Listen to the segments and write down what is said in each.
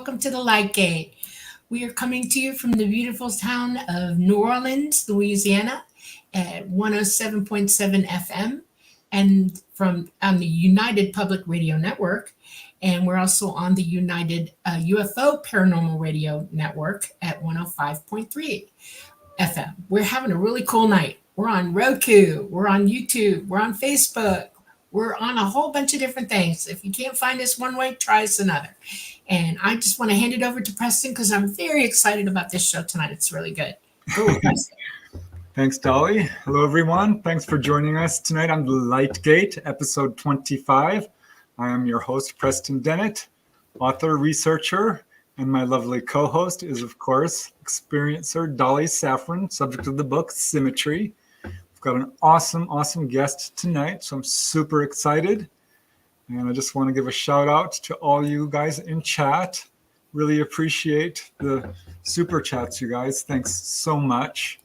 welcome to the Light Gate. We are coming to you from the beautiful town of New Orleans, Louisiana, at 107.7 FM, and from on the United Public Radio Network. And we're also on the United UFO Paranormal Radio Network at 105.3 FM. We're having a really cool night. We're on Roku, we're on YouTube, we're on Facebook, we're on a whole bunch of different things. If you can't find us one way, try us another. And I just want to hand it over to Preston because I'm very excited about this show tonight. It's really good. Go, Preston. Thanks, Dolly. Hello, everyone. Thanks for joining us tonight on the Light Gate, episode 25. I am your host, Preston Dennett, author, researcher, and my lovely co-host is, of course, experiencer Dolly Safran, subject of the book, Symmetry. We've got an awesome guest tonight, so I'm super excited. And I just want to give a shout out to all you guys in chat. Really appreciate the super chats, you guys. Thanks so much.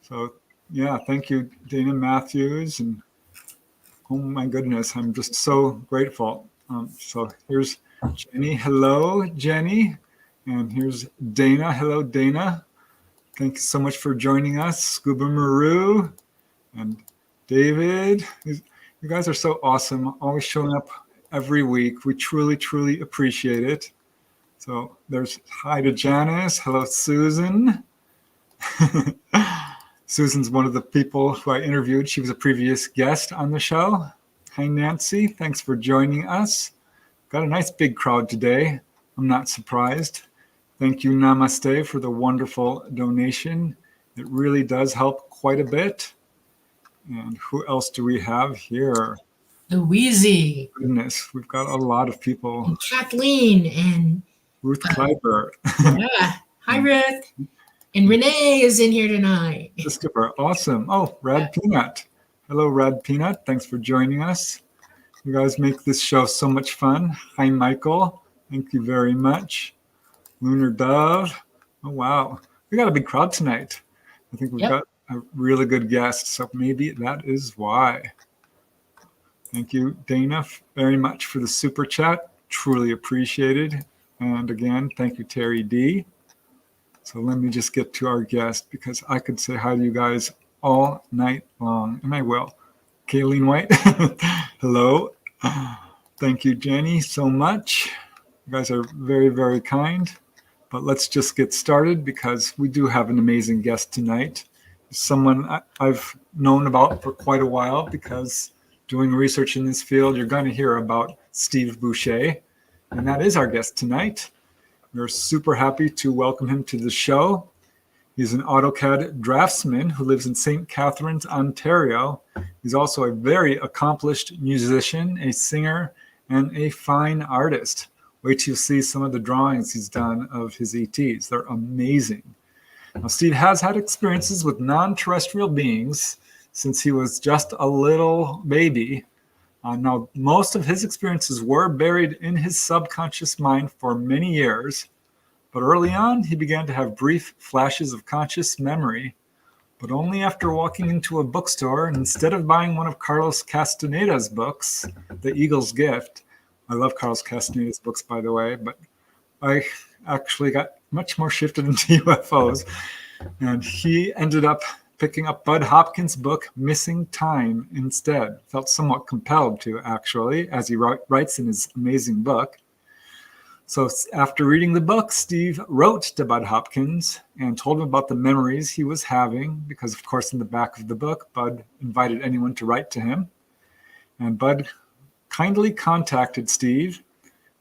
So, yeah, thank you, Dana Matthews. And oh my goodness, I'm just so grateful. So here's Jenny. Hello, Jenny. And here's Dana. Hello, Dana. Thank you so much for joining us. Scuba Maru and David. You guys are so awesome, always showing up every week. We truly appreciate it. So there's hi to Janice. Hello, Susan. Susan's one of the people who I interviewed. She was a previous guest on the show. Hi, Nancy. Thanks for joining us. Got a nice big crowd today. I'm not surprised. Thank you, Namaste, for the wonderful donation. It really does help quite a bit. And who else do we have here? Louise. Goodness, we've got a lot of people. And Kathleen and Ruth Kleiber. Yeah. Hi, Ruth. And Renee is in here tonight. Christopher, awesome. Oh, Rad Peanut. Hello, Rad Peanut. Thanks for joining us. You guys make this show so much fun. Hi, Michael. Thank you very much. Lunar Dove. Oh, wow. We got a big crowd tonight. I think we've got a really good guest, so maybe that is why. Thank you, Dana, very much for the super chat. Truly appreciated. And again, thank you, Terry D. So let me just get to our guest because I could say hi to you guys all night long, and I will. Kayleen White, hello. Thank you, Jenny, so much. You guys are very kind. But let's just get started because we do have an amazing guest tonight. Someone I've known about for quite a while because doing research in this field, you're going to hear about Steve Boucher, and that is our guest tonight. We're super happy to welcome him to the show. He's an AutoCAD Draftsman who lives in St. Catharines, Ontario. He's also a very accomplished musician, a singer, and a fine artist. Wait till you see some of the drawings he's done of his ETs. They're amazing. Now, Steve has had experiences with non-terrestrial beings since he was just a little baby. Now, most of his experiences were buried in his subconscious mind for many years, but early on, he began to have brief flashes of conscious memory, but only after walking into a bookstore, and instead of buying one of Carlos Castaneda's books, The Eagle's Gift. I love Carlos Castaneda's books, by the way, but I actually got much more shifted into UFOs, and he ended up picking up Budd Hopkins' book, Missing Time, instead. Felt somewhat compelled to, actually, as he writes in his amazing book. So after reading the book, Steve wrote to Budd Hopkins and told him about the memories he was having, because, of course, in the back of the book, Budd invited anyone to write to him. And Budd kindly contacted Steve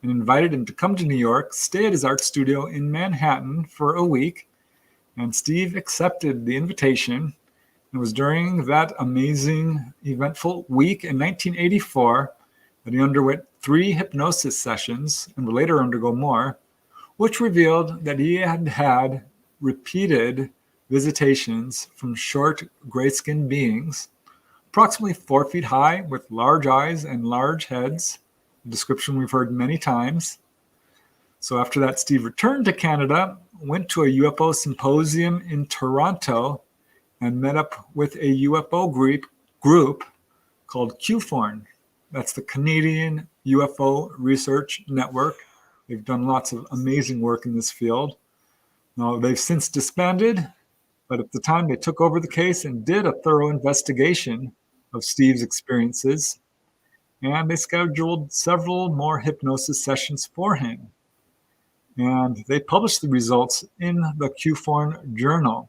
and invited him to come to New York, stay at his art studio in Manhattan for a week. And Steve accepted the invitation. It was during that amazing, eventful week in 1984 that he underwent 3 hypnosis sessions and would later undergo more, which revealed that he had had repeated visitations from short, gray-skinned beings, approximately 4 feet high with large eyes and large heads, a description we've heard many times. So after that, Steve returned to Canada, went to a UFO Symposium in Toronto, and met up with a UFO group called CUFORN. That's the Canadian UFO Research Network, They've done lots of amazing work in this field. Now, they've since disbanded, but at the time they took over the case and did a thorough investigation of Steve's experiences, and they scheduled several more hypnosis sessions for him. And they published the results in the CUFORN Journal.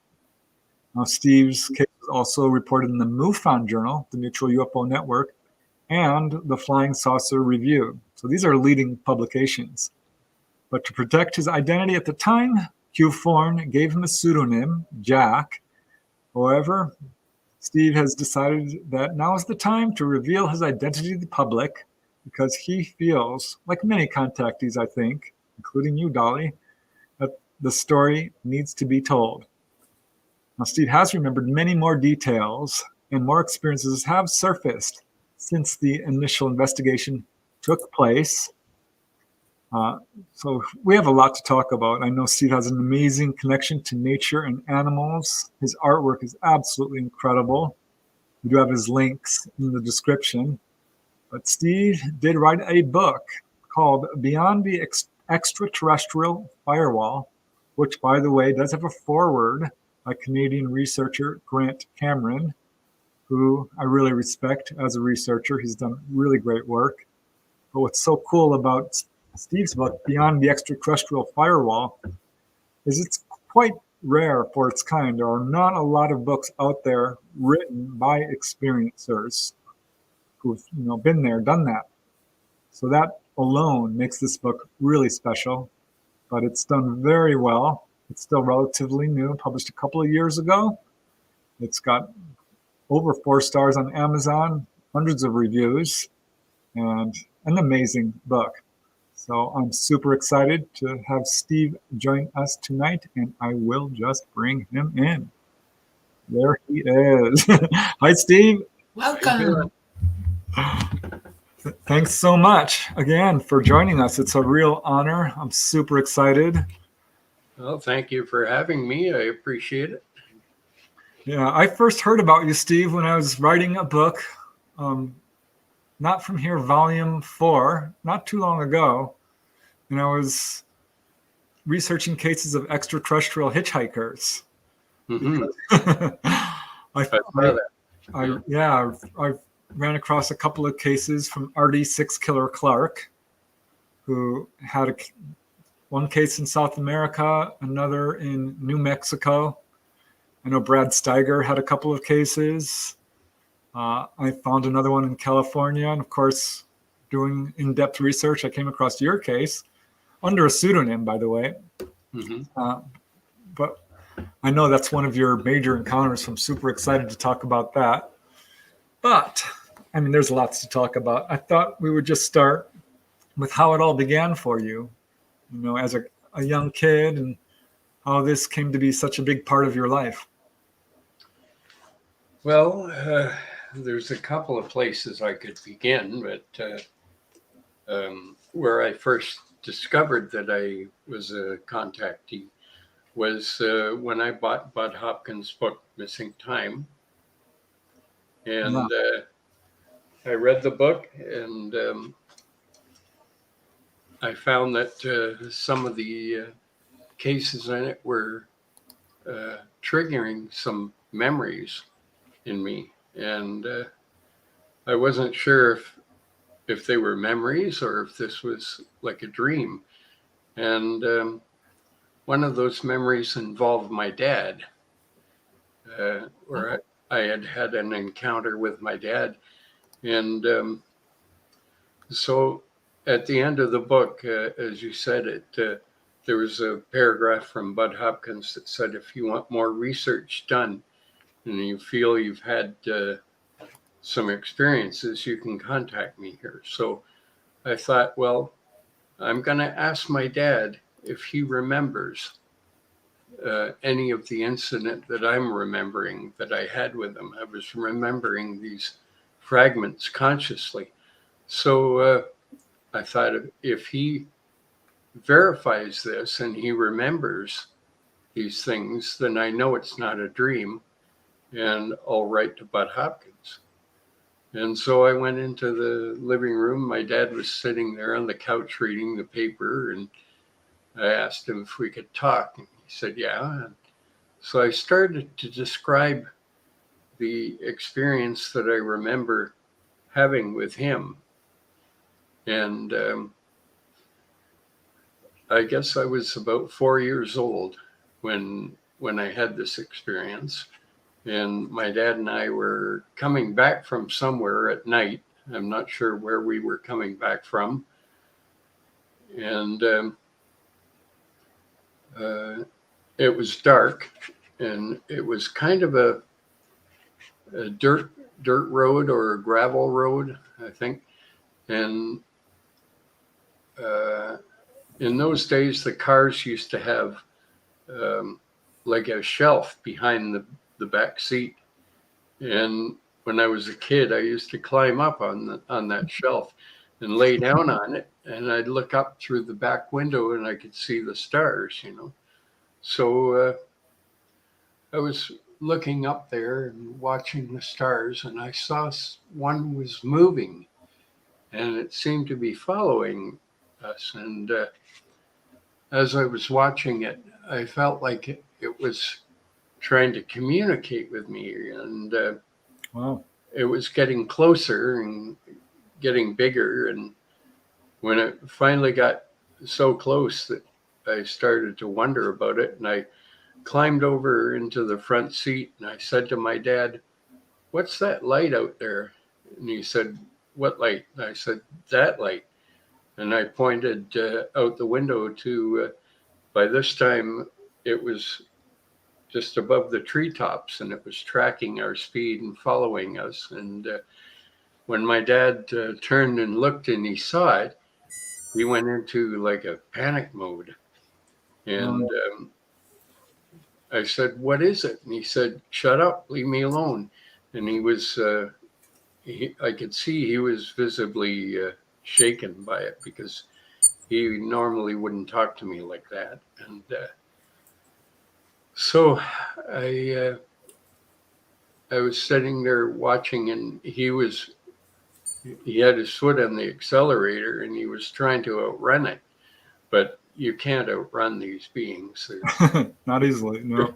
Now, Steve's case was also reported in the MUFON Journal, the Mutual UFO Network, and the Flying Saucer Review. So these are leading publications. But to protect his identity at the time, CUFORN gave him a pseudonym, Jack. However, Steve has decided that now is the time to reveal his identity to the public because he feels, like many contactees, I think, including you, Dolly, that the story needs to be told. Now, Steve has remembered many more details, and more experiences have surfaced since the initial investigation took place. So we have a lot to talk about. I know Steve has an amazing connection to nature and animals. His artwork is absolutely incredible. We do have his links in the description. But Steve did write a book called Beyond the Extraterrestrial Firewall, which, by the way, does have a foreword by Canadian researcher Grant Cameron, who I really respect as a researcher. He's done really great work. But what's so cool about Steve's book, Beyond the Extraterrestrial Firewall, is it's quite rare for its kind. There are not a lot of books out there written by experiencers who've been there, done that. So that alone makes this book really special, but it's done very well. It's still relatively new, published a couple of years ago. It's got over 4 stars on Amazon, hundreds of reviews, and an amazing book. So I'm super excited to have Steve join us tonight, and I will just bring him in. There he is. Hi, Steve. Welcome. Thanks so much again for joining us. It's a real honor. I'm super excited. Well, thank you for having me. I appreciate it. Yeah, I first heard about you, Steve, when I was writing a book, Not From Here, Volume 4, not too long ago. And I was researching cases of extraterrestrial hitchhikers. Mm-hmm. I ran across a couple of cases from RD6 Killer Clark, who had one case in South America, another in New Mexico. I know Brad Steiger had a couple of cases. I found another one in California. And of course, doing in-depth research, I came across your case under a pseudonym, by the way. Mm-hmm. But I know that's one of your major encounters, so I'm super excited to talk about that. But, I mean, there's lots to talk about. I thought we would just start with how it all began for you, as a young kid, and how this came to be such a big part of your life. Well, there's a couple of places I could begin, but where I first discovered that I was a contactee was when I bought Budd Hopkins' book, Missing Time. And I read the book, and I found that some of the cases in it were triggering some memories in me. And I wasn't sure if they were memories or if this was like a dream. And one of those memories involved my dad, where I had an encounter with my dad. And so at the end of the book, as you said, there was a paragraph from Budd Hopkins that said, if you want more research done and you feel you've had some experiences, you can contact me here. So I thought, well, I'm going to ask my dad if he remembers any of the incident that I'm remembering that I had with him. I was remembering these fragments consciously. So I thought, if he verifies this and he remembers these things, then I know it's not a dream, and I'll write to Budd Hopkins. And so I went into the living room. My dad was sitting there on the couch reading the paper, and I asked him if we could talk. And he said, yeah. And so I started to describe the experience that I remember having with him. And I guess I was about 4 years old when I had this experience. And my dad and I were coming back from somewhere at night. I'm not sure where we were coming back from. And it was dark, and it was kind of a dirt road or a gravel road, I think. And in those days, the cars used to have like a shelf behind the back seat. And when I was a kid, I used to climb up on that shelf and lay down on it, and I'd look up through the back window and I could see the stars, you know. So I was looking up there and watching the stars, and I saw one was moving, and it seemed to be following us. And as I was watching it, I felt like it was trying to communicate with me, and Wow. it was getting closer and getting bigger. And when it finally got so close that I started to wonder about it, and I climbed over into the front seat, and I said to my dad, "What's that light out there?" And he said, "What light?" And I said, "That light." And I pointed out the window to, by this time, it was just above the treetops, and it was tracking our speed and following us. And when my dad turned and looked and he saw it, he went into like a panic mode. And I said, "What is it?" And he said, "Shut up, leave me alone." And he was, I could see he was visibly shaken by it, because he normally wouldn't talk to me like that. And so I was sitting there watching, and he had his foot on the accelerator, and he was trying to outrun it, but you can't outrun these beings. Not easily, no.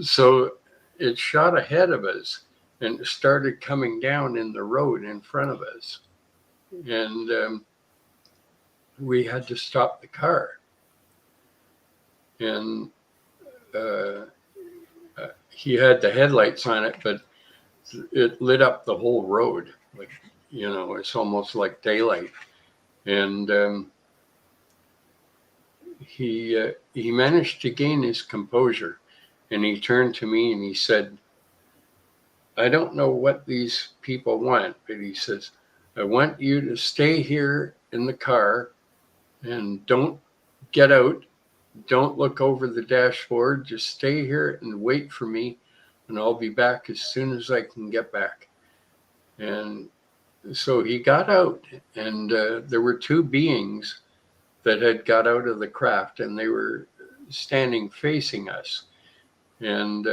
So it shot ahead of us and started coming down in the road in front of us. And we had to stop the car. And he had the headlights on it, but it lit up the whole road. Like, you know, it's almost like daylight. And he managed to gain his composure, and he turned to me and he said, "I don't know what these people want," but he says, "I want you to stay here in the car and don't get out. Don't look over the dashboard. Just stay here and wait for me, and I'll be back as soon as I can get back." And so he got out, and there were two beings that had got out of the craft, and they were standing facing us. And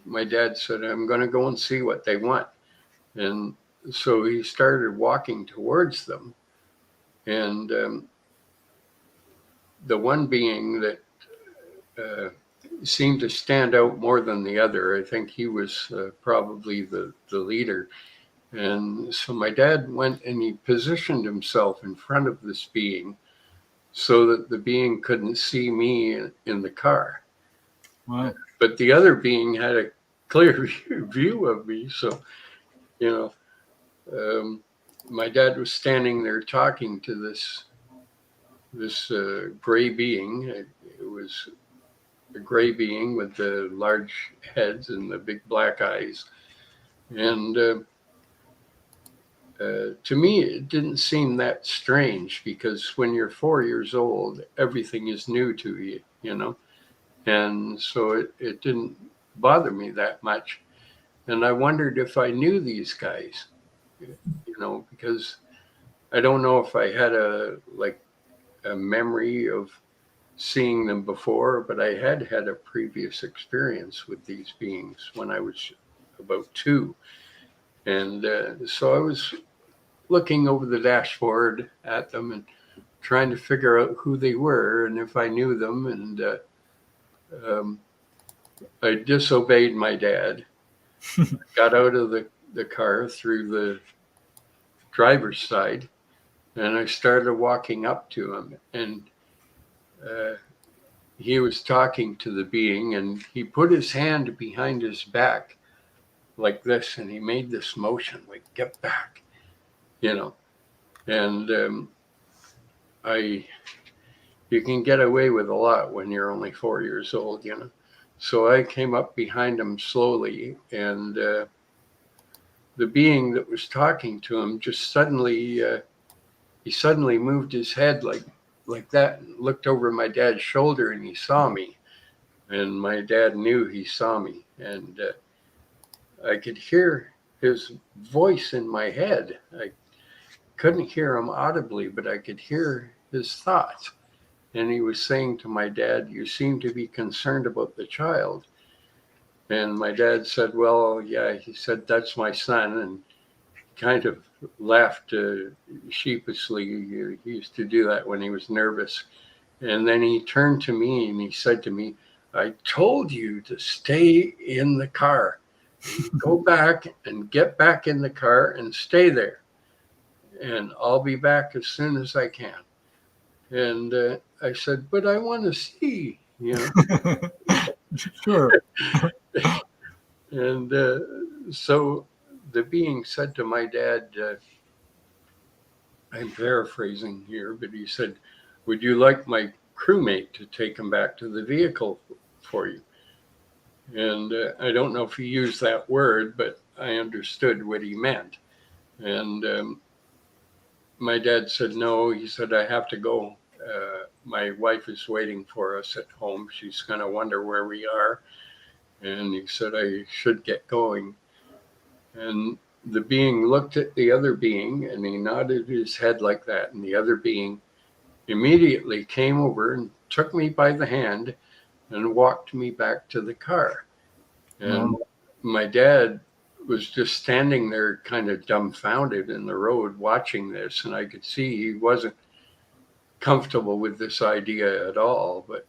my dad said, "I'm going to go and see what they want." And so he started walking towards them. And the one being that seemed to stand out more than the other, I think he was probably the leader. And so my dad went and he positioned himself in front of this being so that the being couldn't see me in the car. Wow. But the other being had a clear view of me. So, you know, my dad was standing there talking to this gray being. It was a gray being with the large heads and the big black eyes. And to me, it didn't seem that strange, because when you're 4 years old, everything is new to you, you know? And so it didn't bother me that much. And I wondered if I knew these guys, you know, because I don't know if I had a memory of seeing them before, but I had a previous experience with these beings when I was about 2. And so I was looking over the dashboard at them and trying to figure out who they were and if I knew them. And I disobeyed my dad, got out of the car through the driver's side, and I started walking up to him. And he was talking to the being, and he put his hand behind his back like this, and he made this motion, like, get back, you know. And you can get away with a lot when you're only 4 years old, you know. So I came up behind him slowly, and the being that was talking to him just suddenly, he suddenly moved his head like that and looked over my dad's shoulder, and he saw me. And my dad knew he saw me. And I could hear his voice in my head. I couldn't hear him audibly, but I could hear his thoughts. And he was saying to my dad, "You seem to be concerned about the child." And my dad said, "Well, yeah," he said, "that's my son." And kind of laughed sheepishly. He used to do that when he was nervous. And then he turned to me and he said to me, "I told you to stay in the car. Go back and get back in the car and stay there. And I'll be back as soon as I can." And I said, "But I want to see, you know." Sure. And so the being said to my dad, I'm paraphrasing here, but he said, "Would you like my crewmate to take him back to the vehicle for you?" And I don't know if he used that word, but I understood what he meant. And my dad said, "No," he said, "I have to go. My wife is waiting for us at home. She's going to wonder where we are." And he said, "I should get going." And the being looked at the other being and he nodded his head like that. And the other being immediately came over and took me by the hand and walked me back to the car. And my dad was just standing there kind of dumbfounded in the road watching this. And I could see he wasn't comfortable with this idea at all. But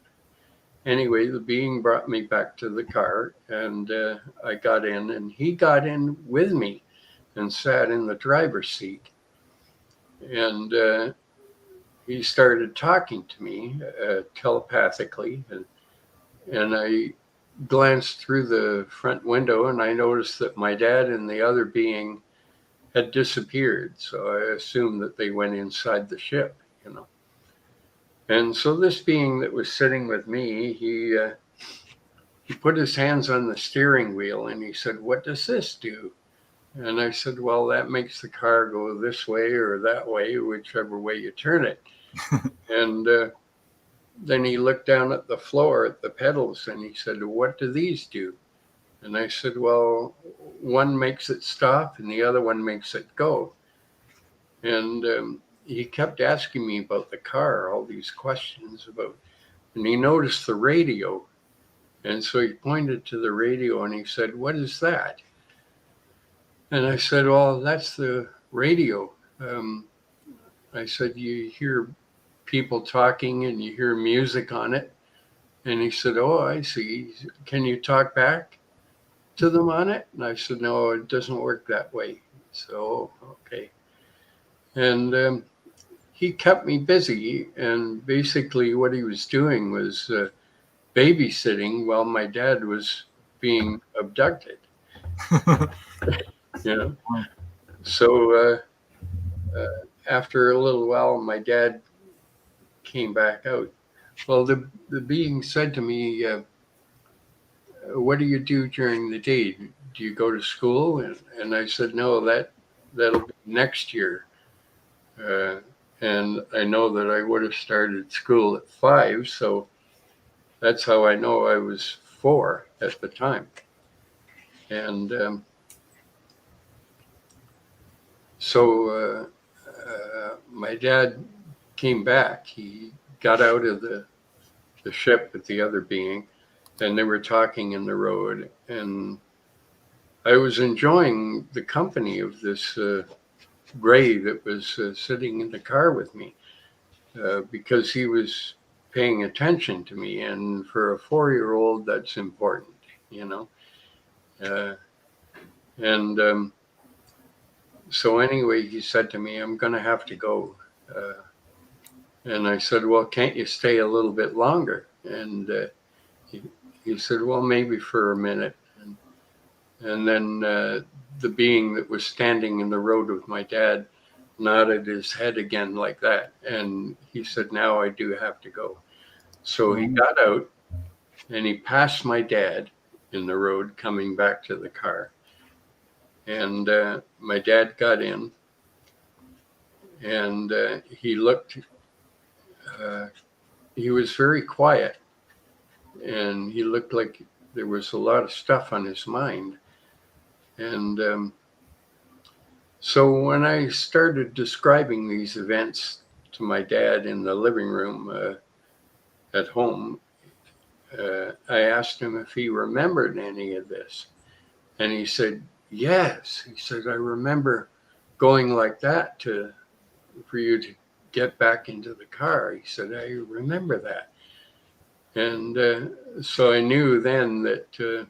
anyway, the being brought me back to the car, and I got in, and he got in with me and sat in the driver's seat. And he started talking to me telepathically, and I glanced through the front window, and I noticed that my dad and the other being had disappeared. So I assumed that they went inside the ship, you know. And so this being that was sitting with me, he put his hands on the steering wheel and he said, "What does this do?" And I said, "Well, that makes the car go this way or that way, whichever way you turn it." And then he looked down at the floor at the pedals and he said, "What do these do?" And I said, "Well, one makes it stop and the other one makes it go." And he kept asking me about the car, all these questions about, and he noticed the radio. And so he pointed to the radio and he said, "What is that?" And I said, "Well, that's the radio." I said, "You hear people talking and you hear music on it." And he said, "Oh, I see. Can you talk back to them on it?" And I said, "No, it doesn't work that way." So, okay. And he kept me busy, and basically what he was doing was babysitting while my dad was being abducted. You know, so after a little while, my dad came back out. Well, the being said to me, "What do you do during the day? Do you go to school?" And I said, "No, that'll be next year." And I know that I would have started school at 5, so that's how I know I was 4 at the time. And so my dad came back. He got out of the ship with the other being, and they were talking in the road. And I was enjoying the company of this gray that was sitting in the car with me because he was paying attention to me. And for a 4-year-old, that's important, you know. And so anyway, he said to me, I'm going to have to go. And I said, well, can't you stay a little bit longer? And he said, well, maybe for a minute. And then the being that was standing in the road with my dad nodded his head again like that. And he said, now I do have to go. So he got out and he passed my dad in the road coming back to the car. And my dad got in and he looked, he was very quiet and he looked like there was a lot of stuff on his mind. And so when I started describing these events to my dad in the living room at home, I asked him if he remembered any of this. And he said, yes. He said, I remember going like that for you to get back into the car. He said, I remember that. And so I knew then that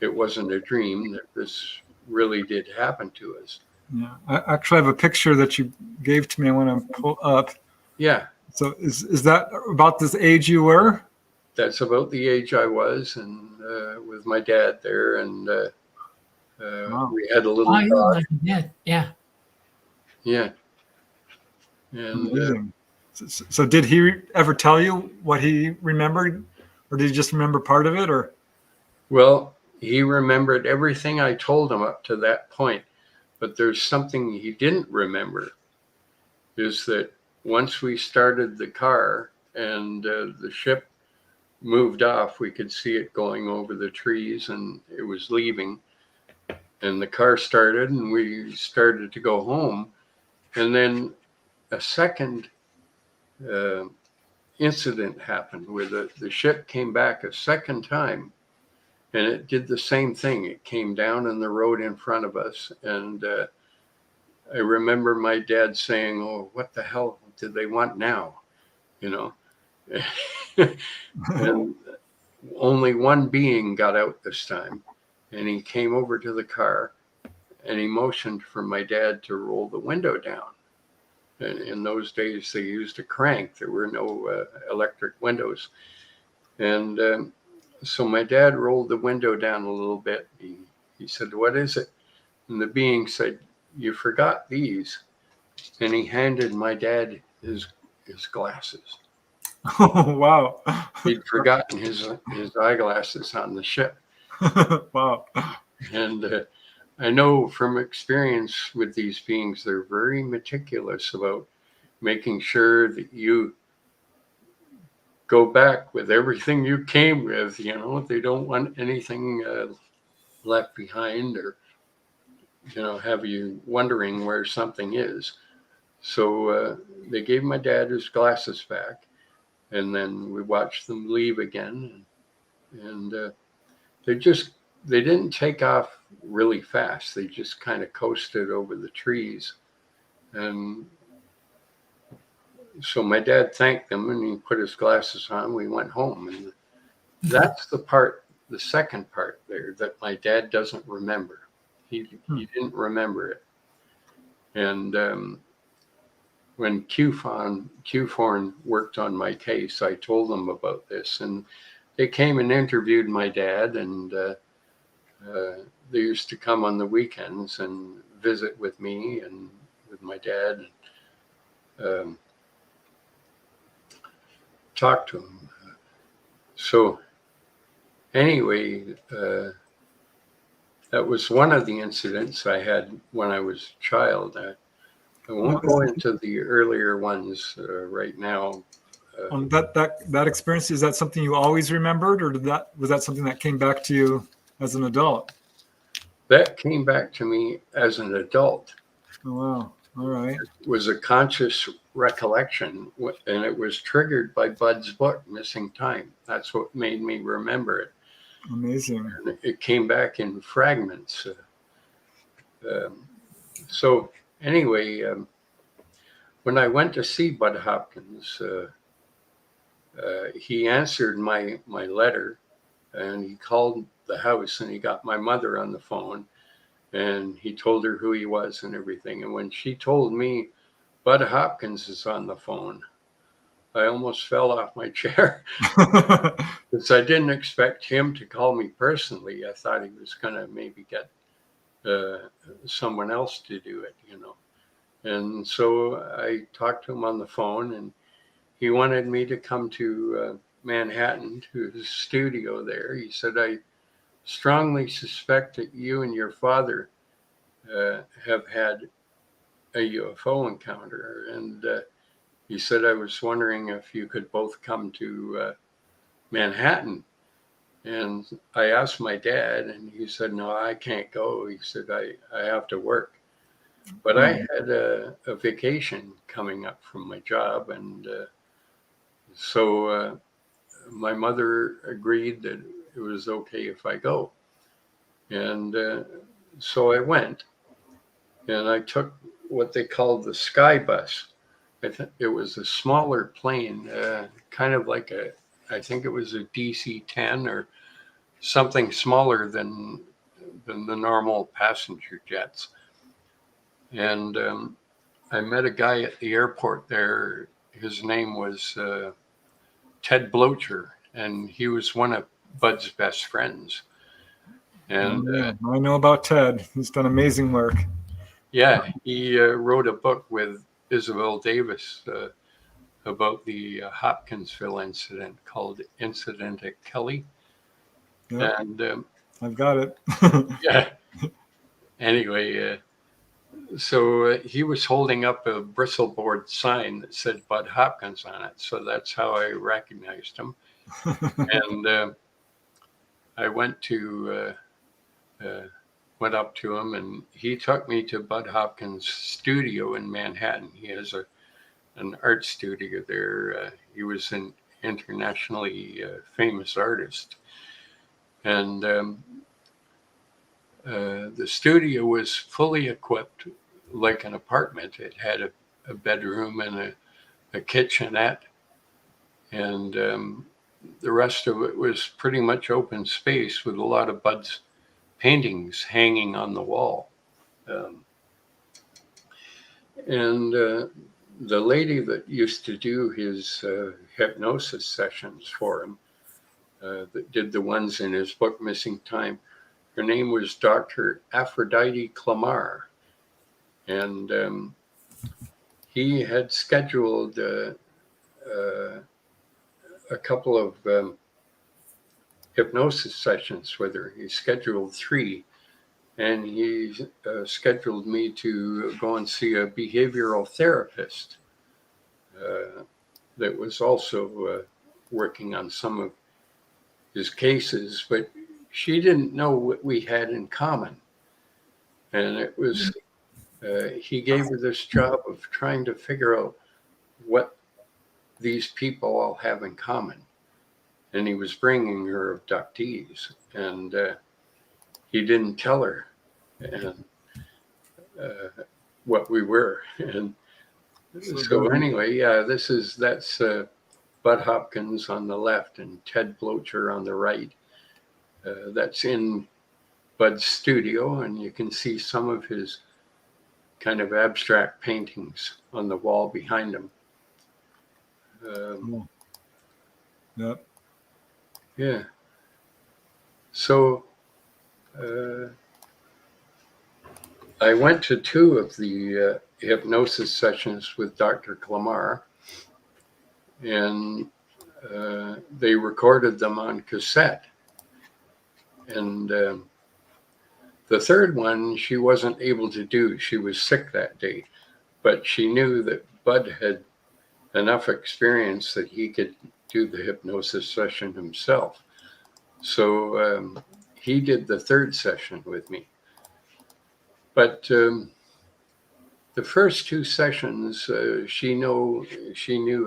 it wasn't a dream, that this really did happen to us. Yeah, I actually have a picture that you gave to me. I want to pull up. Yeah. So is that about this age you were? That's about the age I was, and with my dad there, and Wow. we had a little Oh, you look dog. like a dad. Yeah. Yeah. And Amazing. So did he ever tell you what he remembered, or did he just remember part of it, or? well, he remembered everything I told him up to that point, but there's something he didn't remember, is that once we started the car and the ship moved off, we could see it going over the trees and it was leaving, and the car started and we started to go home. And then a second incident happened where the ship came back a second time. And it did the same thing. It came down in the road in front of us. And I remember my dad saying, oh, what the hell did they want now? You know, and only one being got out this time. And he came over to the car and he motioned for my dad to roll the window down. And in those days, they used a crank. There were no electric windows. And so my dad rolled the window down a little bit. He said, what is it? And the being said, you forgot these. And he handed my dad his glasses. Oh, wow. He'd forgotten his eyeglasses on the ship. Wow. And I know from experience with these beings, they're very meticulous about making sure that you go back with everything you came with. You know, they don't want anything left behind, or have you wondering where something is. So they gave my dad his glasses back, and then we watched them leave again, and they didn't take off really fast. They just kind of coasted over the trees. And so my dad thanked them and he put his glasses on. We went home, and that's the second part there that my dad doesn't remember. He didn't remember it. And when CUFORN worked on my case, I told them about this, and they came and interviewed my dad, and they used to come on the weekends and visit with me and with my dad. Talk to him. So anyway, that was one of the incidents I had when I was a child. I won't go into the earlier ones right now. That experience, is that something you always remembered, or was that something that came back to you as an adult? That came back to me as an adult. Oh, wow. All right. It was a conscious recollection, and it was triggered by Budd's book, Missing Time. That's what made me remember it. Amazing. And it came back in fragments. So anyway, when I went to see Budd Hopkins, he answered my letter, and he called the house, and he got my mother on the phone, and he told her who he was and everything. And when she told me Budd Hopkins is on the phone, I almost fell off my chair because I didn't expect him to call me personally. I thought he was going to maybe get someone else to do it, you know. And so I talked to him on the phone, and he wanted me to come to Manhattan to his studio there. He said, I strongly suspect that you and your father have had a UFO encounter. And he said, I was wondering if you could both come to Manhattan. And I asked my dad, and he said, no, I can't go. He said, I have to work. But I had a vacation coming up from my job. And so my mother agreed that it was okay if I go. And so I went, and I took what they called the sky bus. It was a smaller plane, kind of like I think it was a DC-10 or something smaller than the normal passenger jets. And I met a guy at the airport there. His name was Ted Boucher, and he was one of Budd's best friends. And I know about Ted. He's done amazing work. yeah, he wrote a book with Isabel Davis about the Hopkinsville incident called Incident at Kelly. Yep. And I've got it. yeah, anyway, so he was holding up a bristleboard sign that said Budd Hopkins on it. So that's how I recognized him. And I went up to him, and he took me to Budd Hopkins' studio in Manhattan. He has an art studio there. He was an internationally famous artist. And the studio was fully equipped like an apartment. It had a bedroom and a kitchenette. And the rest of it was pretty much open space with a lot of Budd's paintings hanging on the wall. And the lady that used to do his hypnosis sessions for him, that did the ones in his book, Missing Time, her name was Dr. Aphrodite Clamar. And he had scheduled a couple of hypnosis sessions with her. He scheduled 3. And he scheduled me to go and see a behavioral therapist that was also working on some of his cases, but she didn't know what we had in common. And it was, he gave her this job of trying to figure out what these people all have in common. And he was bringing her abductees, and he didn't tell her and what we were. And so anyway, yeah, that's Budd Hopkins on the left and Ted Boucher on the right. That's in Budd's studio, and you can see some of his kind of abstract paintings on the wall behind him. Yep. Yeah. So I went to 2 of the hypnosis sessions with Dr. Clamar, and they recorded them on cassette. And the 3rd one, she wasn't able to do. She was sick that day, but she knew that Budd had enough experience that he could do the hypnosis session himself. So he did the 3rd session with me. But the first 2 sessions, she knew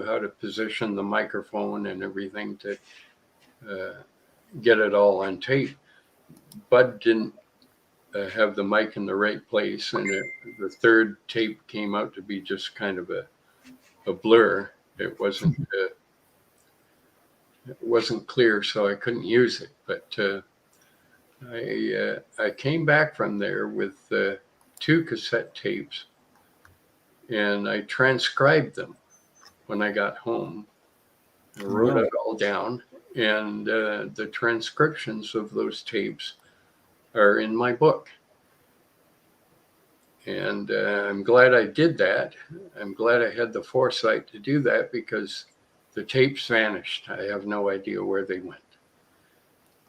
how to position the microphone and everything to get it all on tape. Bud didn't have the mic in the right place, and the third tape came out to be just kind of a blur. It wasn't clear, so I couldn't use it. But I came back from there with 2 cassette tapes, and I transcribed them when I got home. I wrote it all down, and the transcriptions of those tapes are in my book. And I'm glad I did that. I'm glad I had the foresight to do that, because the tapes vanished. I have no idea where they went.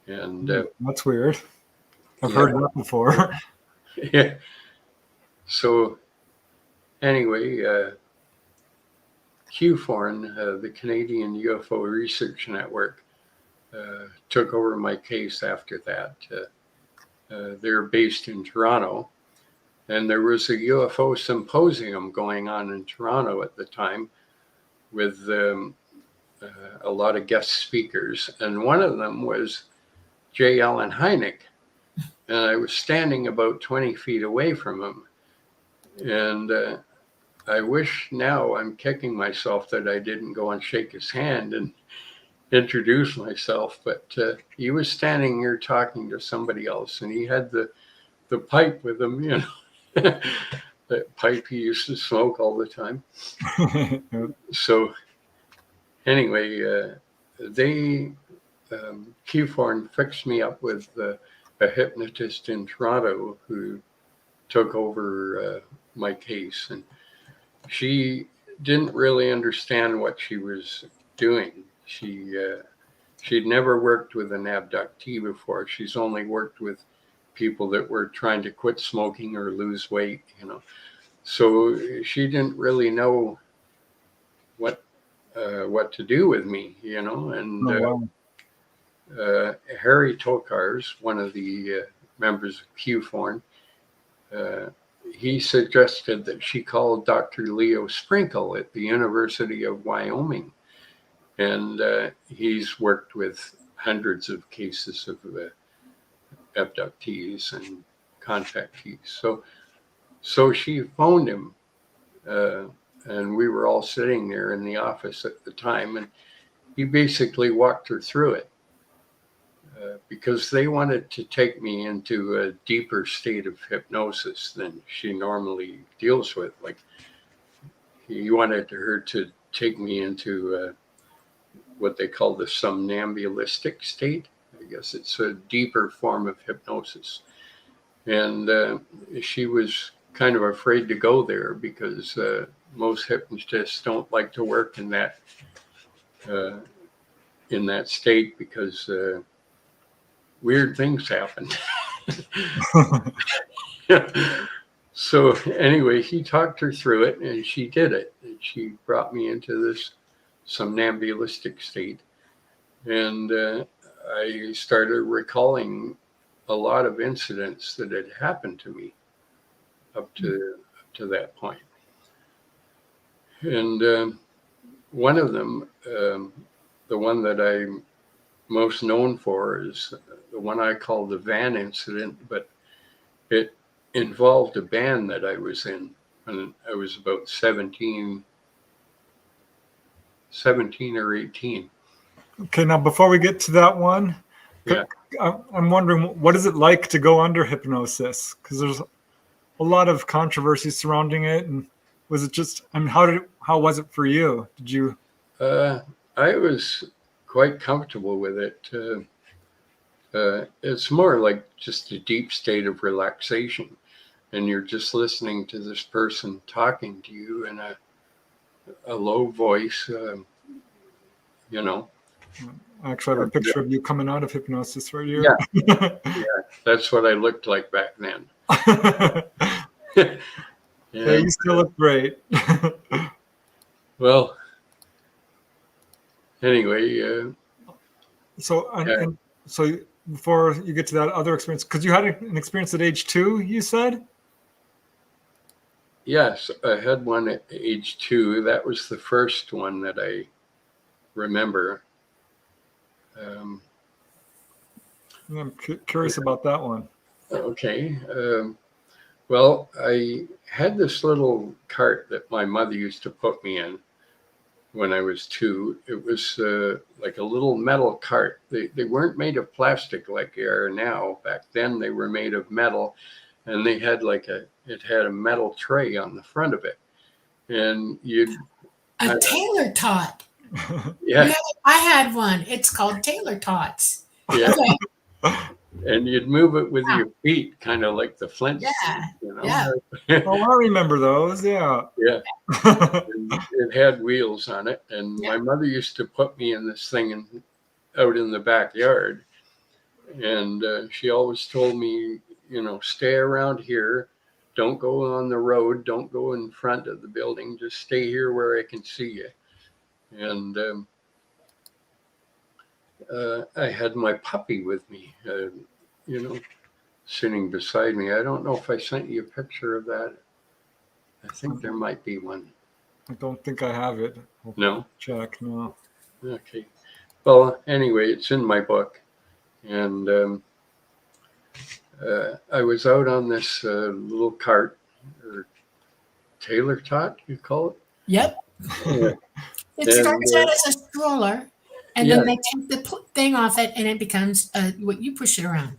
And that's weird. I've heard that before. Yeah. So anyway, CUFORN, the Canadian UFO Research Network, took over my case after that. They're based in Toronto, and there was a UFO Symposium going on in Toronto at the time with a lot of guest speakers, and one of them was J. Allen Hynek, and I was standing about 20 feet away from him, and I wish now, I'm kicking myself that I didn't go and shake his hand and introduce myself, but he was standing here talking to somebody else, and he had the pipe with him, you know, that pipe he used to smoke all the time. So anyway, they CUFORN fixed me up with a hypnotist in Toronto who took over my case, and she didn't really understand what she was doing. She'd never worked with an abductee before. She's only worked with people that were trying to quit smoking or lose weight, you know. So she didn't really know what to do with me, you know. And Harry Tokars, one of the members of CUFORN, he suggested that she call Dr. Leo Sprinkle at the University of Wyoming. And he's worked with hundreds of cases of abductees and contactees. So she phoned him, and we were all sitting there in the office at the time, and he basically walked her through it. Because they wanted to take me into a deeper state of hypnosis than she normally deals with. Like, he wanted her to take me into what they call the somnambulistic state. I guess it's a deeper form of hypnosis. And she was kind of afraid to go there, because most hypnotists don't like to work in that state, because weird things happen. So anyway, he talked her through it, and she did it. And she brought me into this somnambulistic state, and I started recalling a lot of incidents that had happened to me up to that point. And one of them, the one that I'm most known for, is the one I call the van incident, but it involved a band that I was in when I was about 17 or 18. Okay, now before we get to that one, Yeah. I'm wondering, what is it like to go under hypnosis? Because there's a lot of controversy surrounding it, and was it just? I mean, how was it for you? Did you? I was quite comfortable with it. It's more like just a deep state of relaxation, and you're just listening to this person talking to you in a low voice, you know. Actually, I have a picture of you coming out of hypnosis right here. Yeah, that's what I looked like back then. Yeah, you still look great. Well, anyway. So before you get to that other experience, because you had an experience at age 2, you said? Yes, I had one at age 2. That was the first one that I remember. I'm curious about that one. Okay. Well, I had this little cart that my mother used to put me in when I was 2. It was like a little metal cart. They weren't made of plastic like they are now. Back then they were made of metal, and they had it had a metal tray on the front of it. And A Taylor tot. yeah, I had one. It's called Taylor tots. yeah. Okay. And you'd move it with your feet, kind of like the Flintstones, Yeah. you know? Yeah. Oh, I remember those. Yeah. Yeah. And it had wheels on it. And Yeah. my mother used to put me in this thing out in the backyard. And she always told me, stay around here. Don't go on the road. Don't go in front of the building. Just stay here where I can see you. And I had my puppy with me, sitting beside me. I don't know if I sent you a picture of that. I think there might be one. I don't think I have it. No? Check. No. Okay. Well, anyway, it's in my book. And I was out on this little cart, or Taylor tot, you call it? Yep. Yeah. It starts out as a stroller, and Yeah. then they take the thing off it, and it becomes what you push it around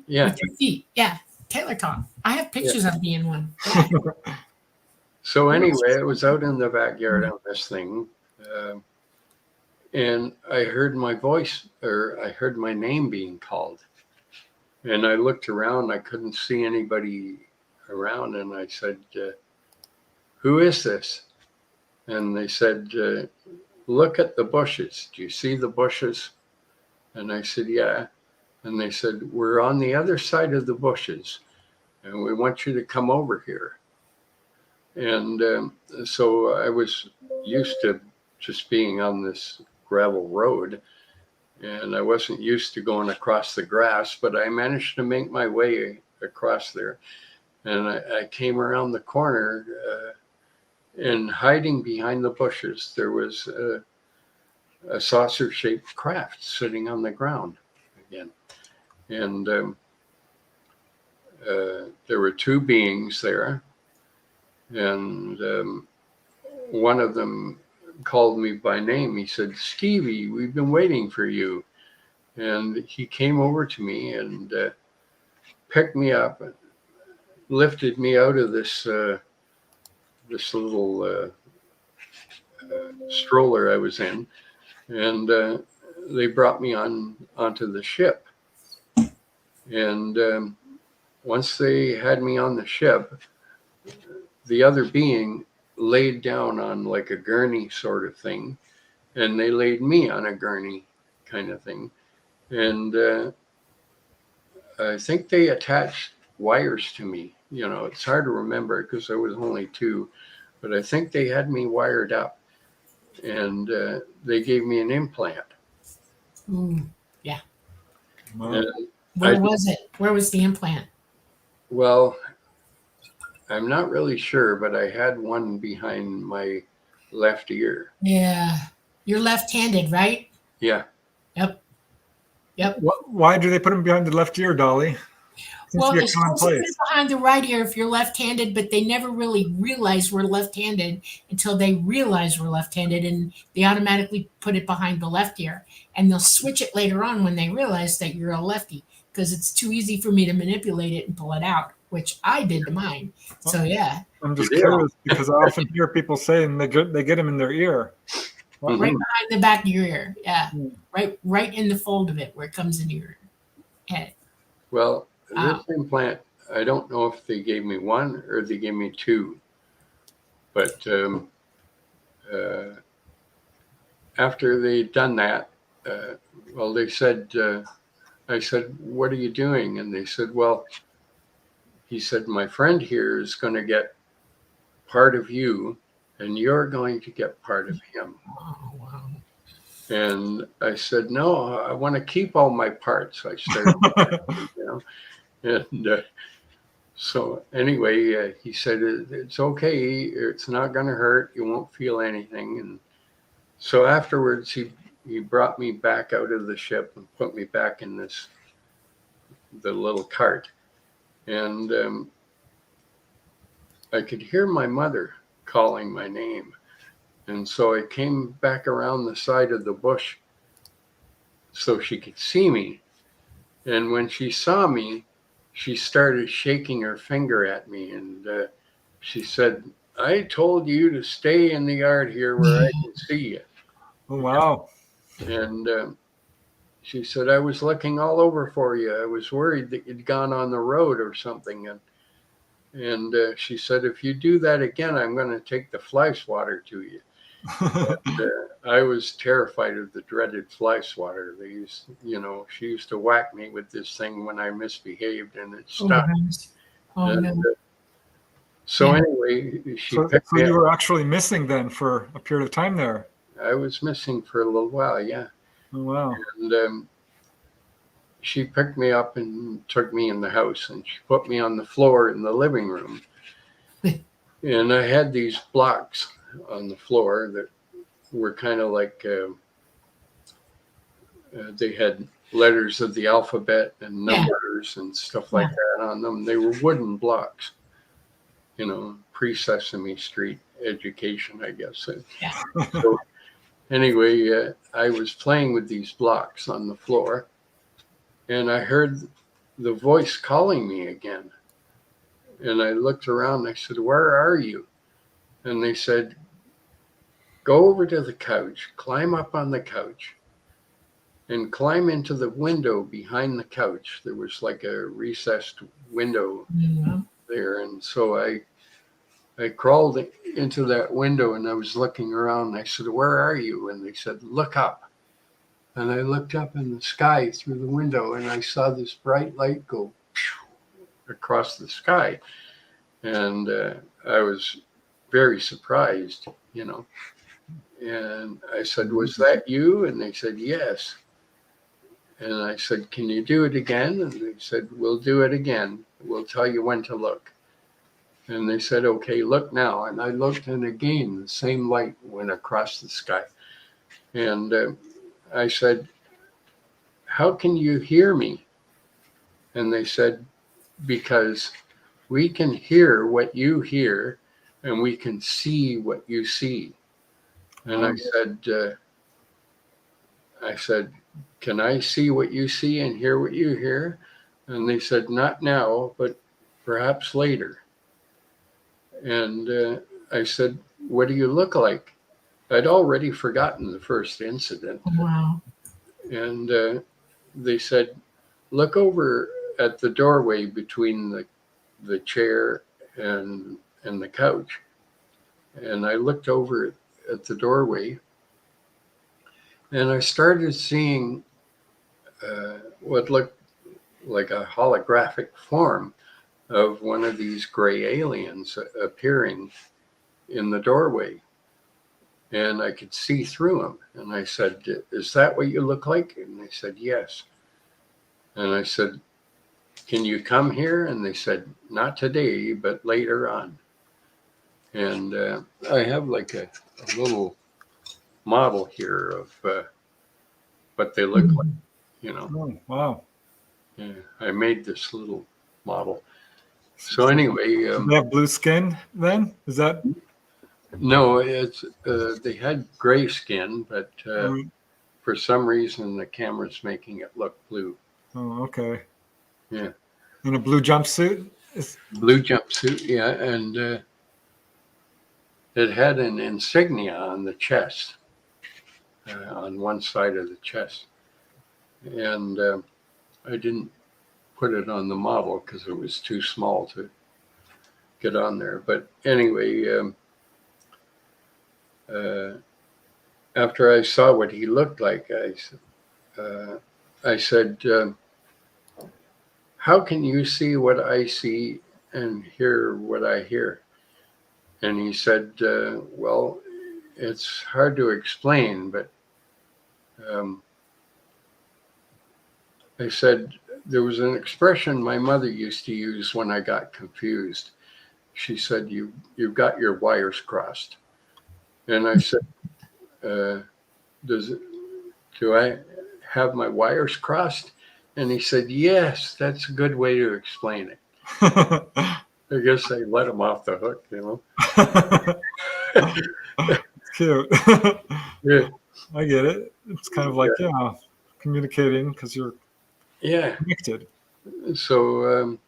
Yeah. with your feet. Yeah, Taylor tot. I have pictures of me in one. Yeah. So anyway, I was out in the backyard on this thing, and I heard my voice, or I heard my name being called. And I looked around, I couldn't see anybody around, and I said, who is this? And they said, look at the bushes. Do you see the bushes? And I said, yeah. And they said, we're on the other side of the bushes, and we want you to come over here. And so I was used to just being on this gravel road, and I wasn't used to going across the grass, but I managed to make my way across there. And I came around the corner, and hiding behind the bushes, there was a saucer-shaped craft sitting on the ground again. And there were 2 beings there. And one of them called me by name. He said, Stevie, we've been waiting for you. And he came over to me and picked me up and lifted me out of this little stroller I was in. And they brought me onto the ship. And once they had me on the ship, the other being laid down on like a gurney sort of thing, and they laid me on a gurney kind of thing. And I think they attached wires to me. It's hard to remember because I was only 2, but I think they had me wired up, and they gave me an implant. Yeah. Wow. Where was it? Where was the implant? Well, I'm not really sure, but I had one behind my left ear. Yeah. You're left-handed, right? Yeah. Yep. Why do they put them behind the left ear, Dolly? Seems Well, to be they're a common supposed to put place. it behind the right ear if you're left-handed, but they never really realize we're left-handed until they realize we're left-handed, and they automatically put it behind the left ear. And they'll switch it later on when they realize that you're a lefty, because it's too easy for me to manipulate it and pull it out, which I did to mine. So yeah. I'm just Yeah. curious because I often hear people saying they get them in their ear. Right behind the back of your ear. Yeah. Mm. Right in the fold of it where it comes into your head. Well, Wow. this implant, I don't know if they gave me 1 or they gave me 2. But after they'd done that, well, they said, I said, what are you doing? And they said, well, he said, my friend here is going to get part of you, and you're going to get part of him. Oh, wow. And I said, no, I want to keep all my parts. I started, And so anyway, he said, it's okay. It's not going to hurt. You won't feel anything. And so afterwards, he brought me back out of the ship and put me back in this the little cart, and I could hear my mother calling my name. And so I came back around the side of the bush so she could see me. And when she saw me, she started shaking her finger at me. And she said, "I told you to stay in the yard here where I can see you." Oh, wow. And she said, "I was looking all over for you. I was worried that you'd gone on the road or something." And she said, "If you do that again, I'm going to take the fly swatter to you." I was terrified of the dreaded fly swatter. They used, she used to whack me with this thing when I misbehaved, and it Oh, my stuck. goodness. Oh, And, no. so Yeah. anyway, she So picked me you up. were actually missing then for a period of time there. I was missing for a little while, yeah. Oh, wow. And she picked me up and took me in the house, and she put me on the floor in the living room. And I had these blocks on the floor that were kind of like they had letters of the alphabet and numbers and stuff like that on them. They were wooden blocks, pre-Sesame Street education, I guess. Yeah. So anyway, I was playing with these blocks on the floor, and I heard the voice calling me again. And I looked around and I said, "Where are you?" And they said, "Go over to the couch, climb up on the couch, and climb into the window behind the couch." There was like a recessed window there. And so I crawled into that window, and I was looking around, and I said, "Where are you?" And they said, "Look up." And I looked up in the sky through the window, and I saw this bright light go across the sky. And I was very surprised, And I said, "Was that you?" And they said, "Yes." And I said, "Can you do it again?" And they said, "We'll do it again. We'll tell you when to look." And they said, "Okay, look now." And I looked, and again, the same light went across the sky. And I said, "How can you hear me?" And they said, "Because we can hear what you hear, and we can see what you see." And I said, "Can I see what you see and hear what you hear?" And they said, "Not now, but perhaps later." And I said, "What do you look like?" I'd already forgotten the first incident. Wow. And they said, "Look over at the doorway between the chair and the couch." And I looked over at the doorway, and I started seeing what looked like a holographic form of one of these gray aliens appearing in the doorway. And I could see through them. And I said, "Is that what you look like?" And they said, "Yes." And I said, "Can you come here?" And they said, "Not today, but later on." And I have like a little model here of what they look like, Oh, wow. Yeah, I made this little model. So anyway, Do they have blue skin then? Is that? no, it's they had gray skin, but for some reason the camera's making it look blue. Oh, okay. Yeah. In a blue jumpsuit? Blue jumpsuit, yeah, and it had an insignia on the chest, on one side of the chest. And I didn't put it on the model because it was too small to get on there. But anyway, after I saw what he looked like, I said, "How can you see what I see and hear what I hear?" And he said, "Well, it's hard to explain, but I said, there was an expression my mother used to use when I got confused. She said, you've got your wires crossed." And I said, do I have my wires crossed? And he said, yes, that's a good way to explain it. I guess I let him off the hook, It's cute. Yeah. I get it. It's kind of like, yeah, communicating because you're Yeah. connected. So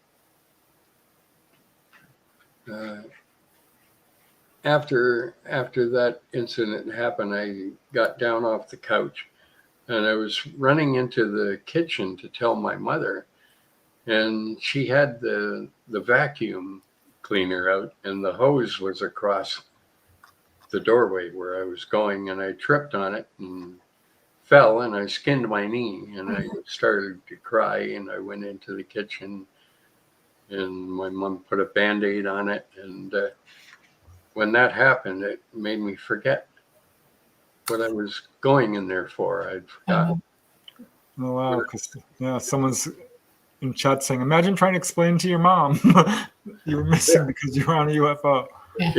after that incident happened, I got down off the couch and I was running into the kitchen to tell my mother, and she had the vacuum cleaner out and the hose was across the doorway where I was going, and I tripped on it and fell and I skinned my knee and I started to cry, and I went into the kitchen and my mom put a Band-Aid on it, and when that happened, it made me forget what I was going in there for. I'd forgotten. Oh, wow. Because, yeah, someone's in chat saying, imagine trying to explain to your mom you were missing because you were on a UFO. Yeah.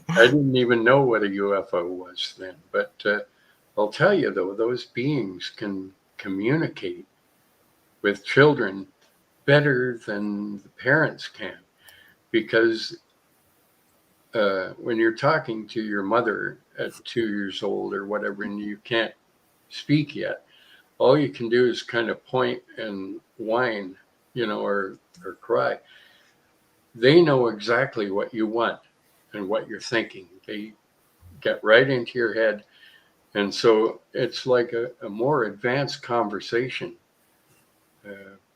I didn't even know what a UFO was then. But I'll tell you, though, those beings can communicate with children better than the parents can. Because when you're talking to your mother at 2 years old or whatever, and you can't speak yet, all you can do is kind of point and whine, or cry. They know exactly what you want and what you're thinking. They get right into your head. And so it's like a more advanced conversation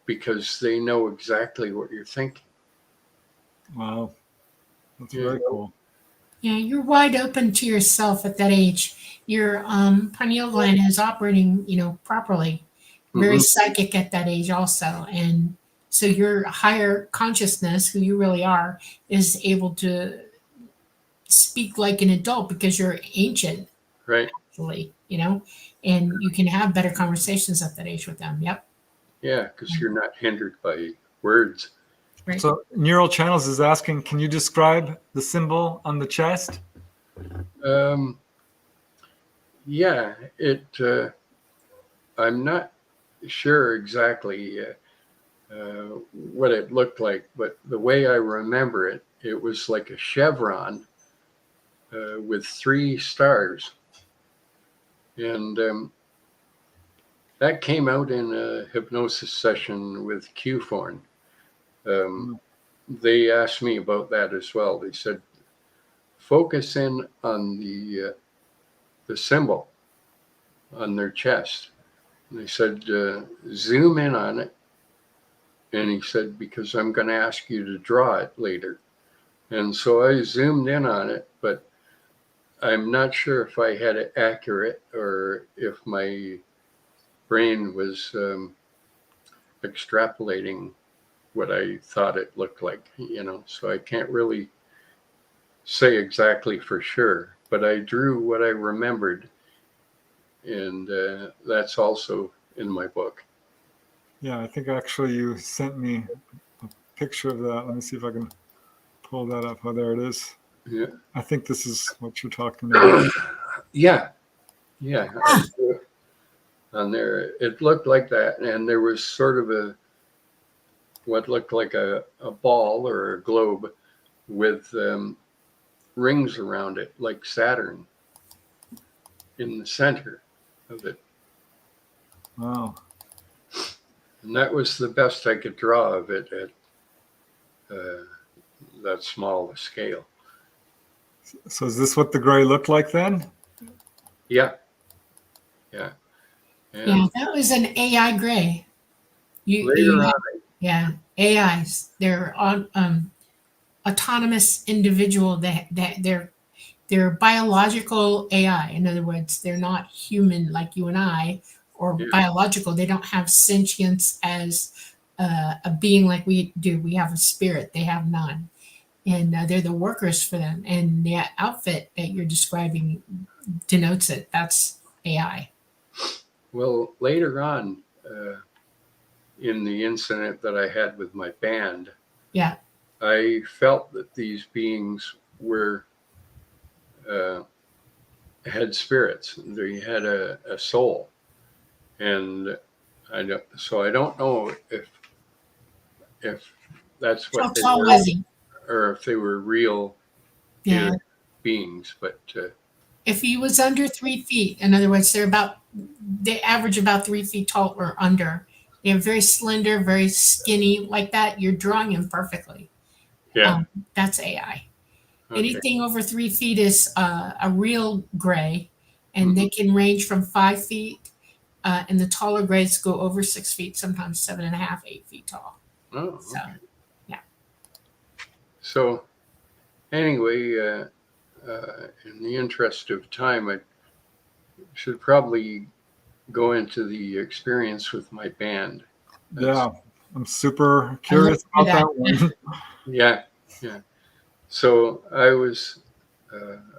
because they know exactly what you're thinking. Wow. That's very cool. Yeah, you're wide open to yourself at that age. Your pineal gland is operating, properly. Very psychic at that age also. And so your higher consciousness, who you really are, is able to speak like an adult because you're ancient, Right. actually, and you can have better conversations at that age with them. Yep. Yeah, because you're not hindered by words. Right. So Neural Channels is asking, can you describe the symbol on the chest? Yeah, I'm not sure exactly what it looked like, but the way I remember it, it was like a chevron with 3 stars. And that came out in a hypnosis session with CUFORN. They asked me about that as well. They said, focus in on the symbol on their chest. And they said, zoom in on it. And he said, because I'm going to ask you to draw it later. And so I zoomed in on it, but I'm not sure if I had it accurate or if my brain was extrapolating what I thought it looked like, so I can't really say exactly for sure, but I drew what I remembered, and that's also in my book. Yeah, I think actually you sent me a picture of that. Let me see if I can pull that up. Oh, there it is. Yeah. I think this is what you're talking about. Yeah. On there, it looked like that, and there was sort of what looked like a ball or a globe with rings around it, like Saturn, in the center of it. Wow. And that was the best I could draw of it at that small a scale. So is this what the gray looked like then? Yeah. Yeah, that was an AI gray. Later on, yeah, AIs. They're on autonomous individual. They're biological AI. In other words, they're not human like you and I, or biological. They don't have sentience as a being like we do. We have a spirit. They have none, and they're the workers for them. And the outfit that you're describing denotes it. That's AI. well, later on, in the incident that I had with my band, Yeah. I felt that these beings were had spirits. They had a soul, and I don't know if that's How what they tall were, was he? or if they were real Yeah. human beings. But If he was under 3 feet, in other words, they average about 3 feet tall or under. They're very slender, very skinny, like that. You're drawing him perfectly. yeah, That's AI. okay, Anything over 3 feet is a real gray, and Mhm. they can range from 5 feet, and the taller grays go over 6 feet, sometimes 7.5, 8 feet tall. oh, So, okay. yeah. So anyway, in the interest of time, I should probably go into the experience with my band. Yeah, I'm super I curious looked about for that one. Yeah, yeah. So I was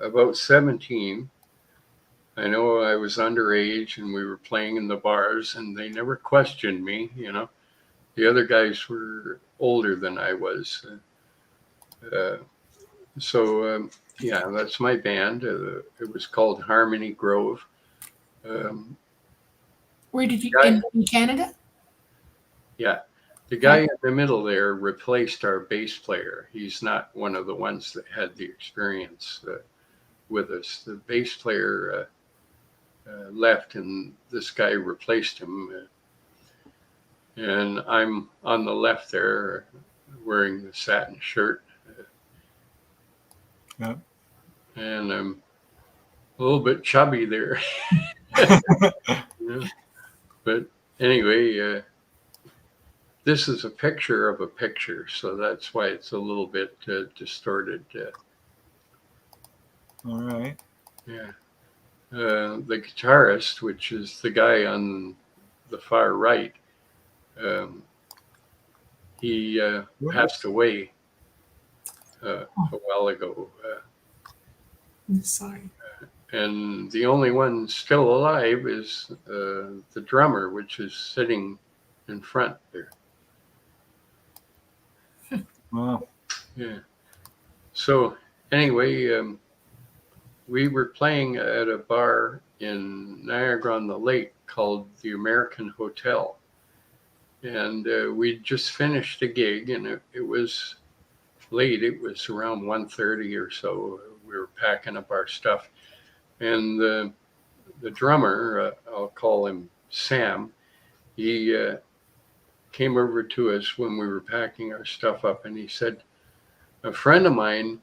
about 17. I know I was underage and we were playing in the bars and they never questioned me, The other guys were older than I was. Uh, yeah, that's my band. It was called Harmony Grove. Um, Where did you guy, in Canada? yeah, the guy Okay. in the middle there replaced our bass player. He's not one of the ones that had the experience with us. The bass player left, and this guy replaced him. And I'm on the left there, wearing the satin shirt, Yeah. and I'm a little bit chubby there. Yeah. But anyway, this is a picture of a picture, so that's why it's a little bit distorted. All right. Yeah. The guitarist, which is the guy on the far right, um, he passed away a while ago. I'm sorry. And the only one still alive is the drummer, which is sitting in front there. Wow. Yeah. So anyway, we were playing at a bar in Niagara-on-the-Lake called the American Hotel. And we'd just finished a gig, and it was late. It was around 1:30 or so. We were packing up our stuff. And the drummer, I'll call him Sam, he came over to us when we were packing our stuff up, and he said, a friend of mine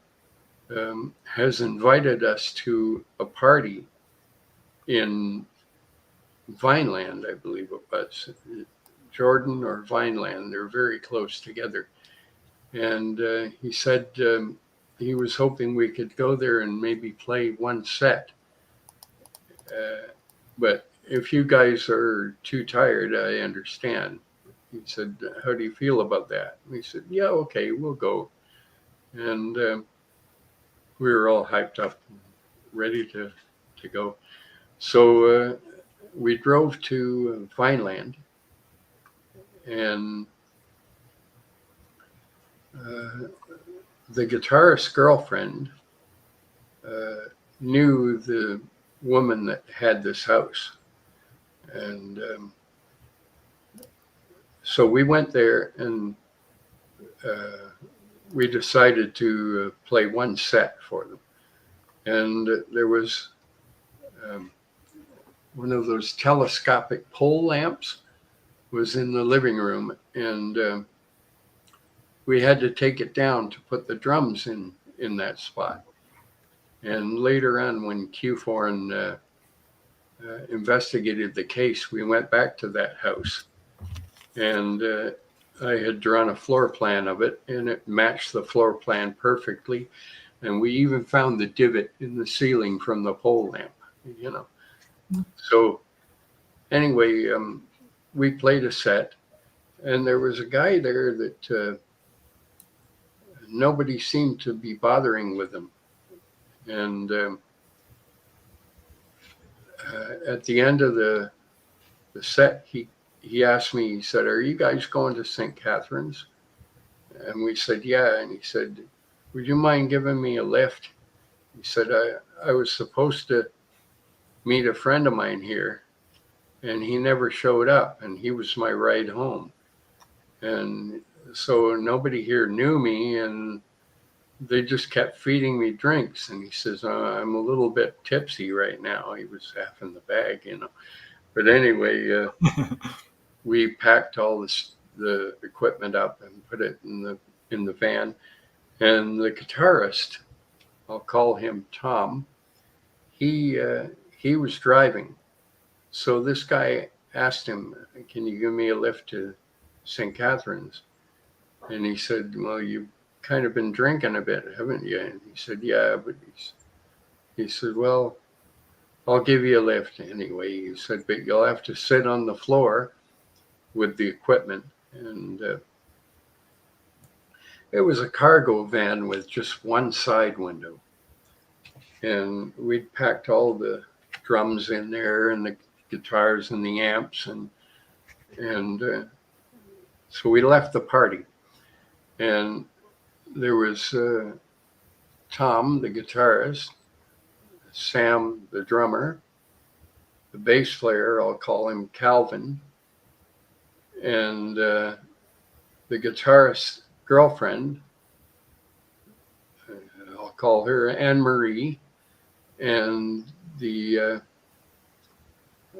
has invited us to a party in Vineland, I believe it was. Jordan or Vineland, they're very close together. And he said he was hoping we could go there and maybe play one set. But if you guys are too tired, I understand. He said, how do you feel about that? We said, yeah, okay, we'll go. And we were all hyped up, ready to go. So we drove to Vineland, and the guitarist's girlfriend knew the woman that had this house. And so we went there, and we decided to play one set for them. And there was one of those telescopic pole lamps was in the living room, and we had to take it down to put the drums in that spot. And later on, when CUFORN investigated the case, we went back to that house, and I had drawn a floor plan of it, and it matched the floor plan perfectly. And we even found the divot in the ceiling from the pole lamp, So anyway, we played a set, and there was a guy there that nobody seemed to be bothering with him. And at the end of the set, he asked me, he said, are you guys going to St. Catharines? And we said, yeah. And he said, would you mind giving me a lift? He said, I was supposed to meet a friend of mine here, and he never showed up, and he was my ride home. And so nobody here knew me, and they just kept feeding me drinks. And he says, I'm a little bit tipsy right now. He was half in the bag, you know. But anyway, we packed all the equipment up and put it in the van. And the guitarist, I'll call him Tom, he was driving. So this guy asked him, can you give me a lift to St. Catharines? And he said, well, you've kind of been drinking a bit, haven't you? And he said, yeah, but he said, well, I'll give you a lift anyway. He said, but you'll have to sit on the floor with the equipment. And it was a cargo van with just one side window. And we'd packed all the drums in there and the guitars and the amps. And so we left the party. And there was Tom, the guitarist, Sam, the drummer, the bass player, I'll call him Calvin, and the guitarist's girlfriend, I'll call her Anne Marie, and the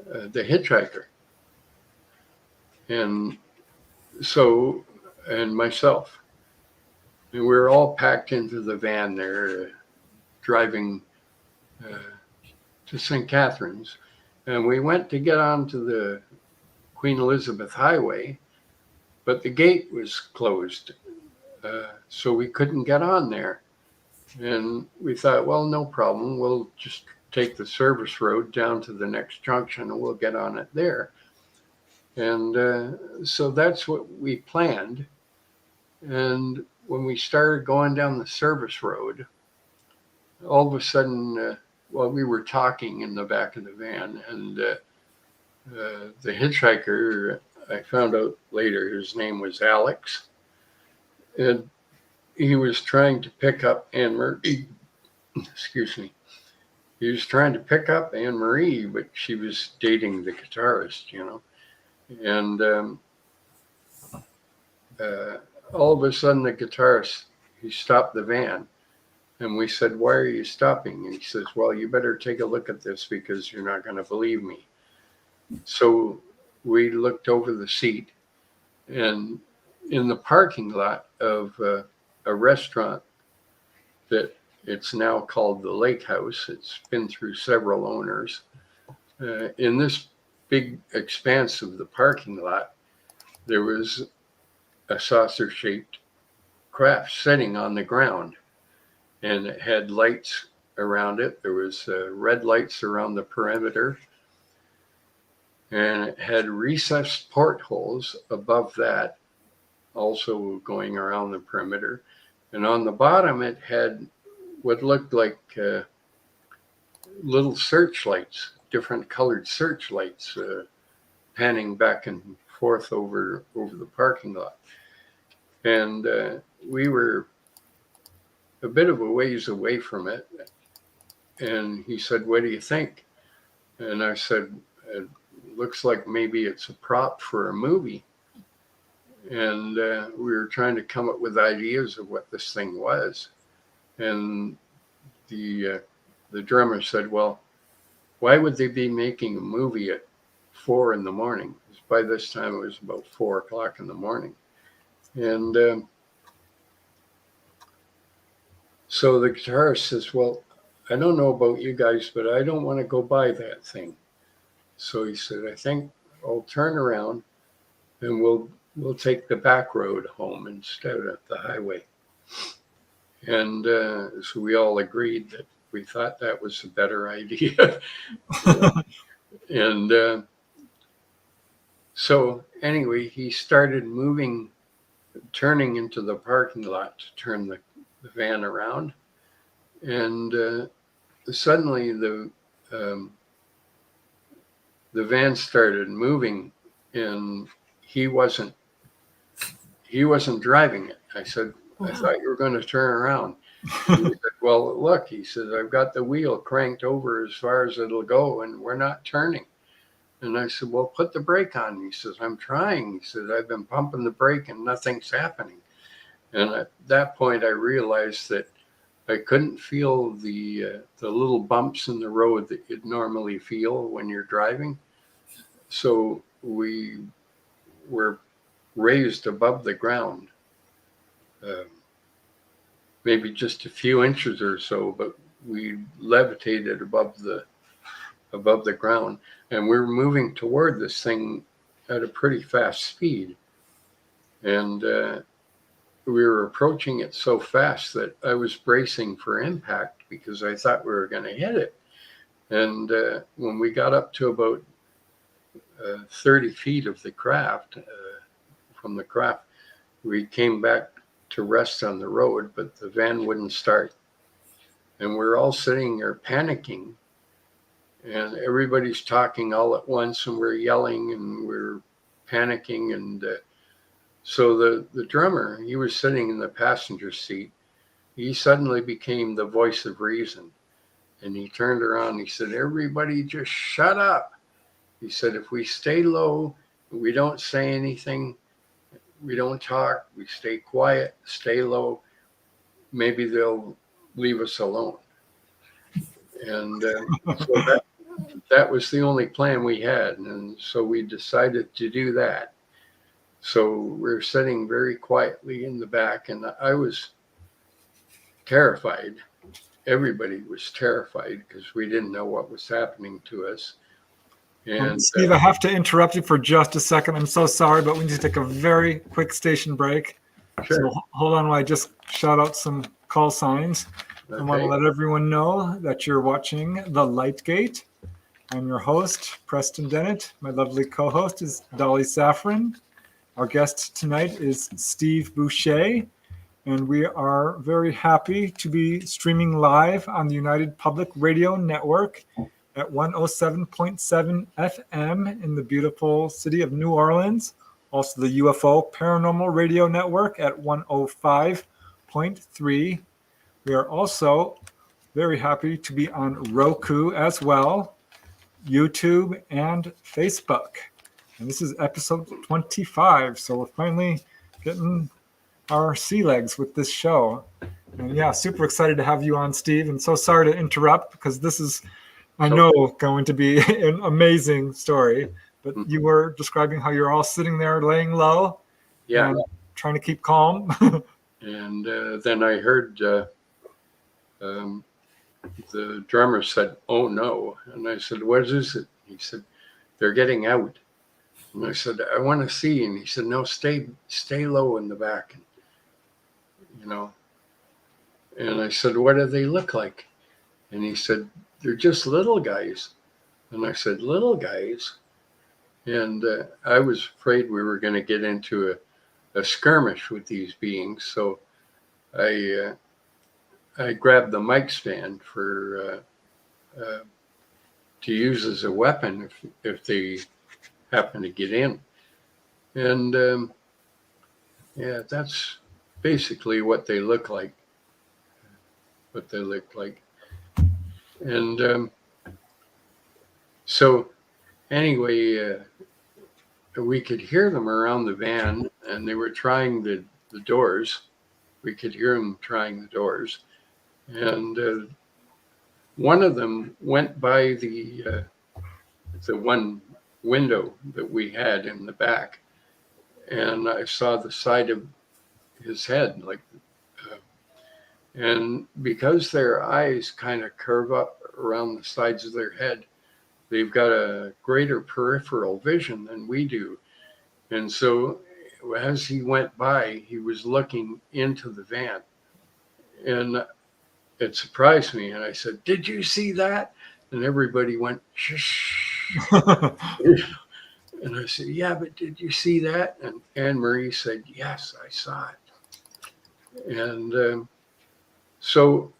hitchhiker, and myself. And we were all packed into the van there, driving to St. Catharines. And we went to get onto the Queen Elizabeth Highway, but the gate was closed, so we couldn't get on there. And we thought, well, no problem. We'll just take the service road down to the next junction and we'll get on it there. And so that's what we planned. And when we started going down the service road, all of a sudden, we were talking in the back of the van, and the hitchhiker, I found out later his name was Alex, and he was trying to pick up Anne Marie. Excuse me. He was trying to pick up Anne Marie, but she was dating the guitarist, you know. And all of a sudden, the guitarist, he stopped the van. And we said, why are you stopping? And he says, well, you better take a look at this because you're not going to believe me. So we looked over the seat, and in the parking lot of a restaurant that it's now called the Lake House, it's been through several owners. In this big expanse of the parking lot, there was a saucer-shaped craft sitting on the ground, and it had lights around it. There was red lights around the perimeter, and it had recessed portholes above that, also going around the perimeter. And on the bottom, it had what looked like little searchlights, different colored searchlights, panning back and forth over the parking lot. And we were a bit of a ways away from it. And he said, what do you think? And I said, it looks like maybe it's a prop for a movie. And we were trying to come up with ideas of what this thing was. And the drummer said, well, why would they be making a movie at 4 a.m? Because by this time it was about 4 o'clock in the morning. And so the guitarist says, well, I don't know about you guys, but I don't want to go by that thing. So he said, I think I'll turn around and we'll take the back road home instead of the highway. And so we all agreed that we thought that was a better idea. And so anyway, he started turning into the parking lot to turn the van around. And suddenly the van started moving, and he wasn't driving it. I said, I thought you were going to turn around. He said, well, look, he said, I've got the wheel cranked over as far as it'll go, and we're not turning. And I said, well, put the brake on. He says, I'm trying. He said, I've been pumping the brake and nothing's happening. And at that point, I realized that I couldn't feel the little bumps in the road that you'd normally feel when you're driving. So we were raised above the ground, maybe just a few inches or so, but we levitated above the ground, and we were moving toward this thing at a pretty fast speed. And we were approaching it so fast that I was bracing for impact because I thought we were going to hit it. And when we got up to about 30 feet of the craft, from the craft, we came back to rest on the road, but the van wouldn't start. And we're all sitting there panicking, and everybody's talking all at once, and we're yelling and we're panicking. And so the drummer, he was sitting in the passenger seat. He suddenly became the voice of reason. And he turned around and he said, everybody just shut up. He said, if we stay low, we don't say anything, we don't talk, we stay quiet, stay low, maybe they'll leave us alone. And so that was the only plan we had. And so we decided to do that. So we're sitting very quietly in the back, and I was terrified. Everybody was terrified because we didn't know what was happening to us. And Steve, I have to interrupt you for just a second. I'm so sorry, but we need to take a very quick station break. Sure. So hold on while I just shout out some call signs. Okay. I want to let everyone know that you're watching The Light Gate. I'm your host, Preston Dennett. My lovely co-host is Dolly Safran. Our guest tonight is Steve Boucher, and we are very happy to be streaming live on the United Public Radio Network at 107.7 FM in the beautiful city of New Orleans. Also the UFO Paranormal Radio Network at 105.3. We are also very happy to be on Roku as well, YouTube, and Facebook. And this is episode 25, so we're finally getting our sea legs with this show. And yeah, super excited to have you on, Steve. And so sorry to interrupt because this is, I know, going to be an amazing story. But you were describing how you're all sitting there laying low, and trying to keep calm. And then I heard the drummer said, "Oh no!" And I said, "What is it?" He said, "They're getting out." And I said, "I want to see." And he said, "No, stay low in the back." And I said, "What do they look like?" And he said, "They're just little guys." And I said, "Little guys?" And I was afraid we were going to get into a skirmish with these beings. So I grabbed the mic stand for to use as a weapon if they happen to get in. And that's basically what they look like. And so anyway, we could hear them around the van, and they were trying the doors. We could hear them trying the doors. And one of them went by the one window that we had in the back, and I saw the side of his head, and because their eyes kind of curve up around the sides of their head, they've got a greater peripheral vision than we do. And so as he went by, he was looking into the van, and it surprised me. And I said, "Did you see that?" And everybody went, "Shh." And I said, "Yeah, but did you see that?" And Anne-Marie said, "Yes, I saw it." And so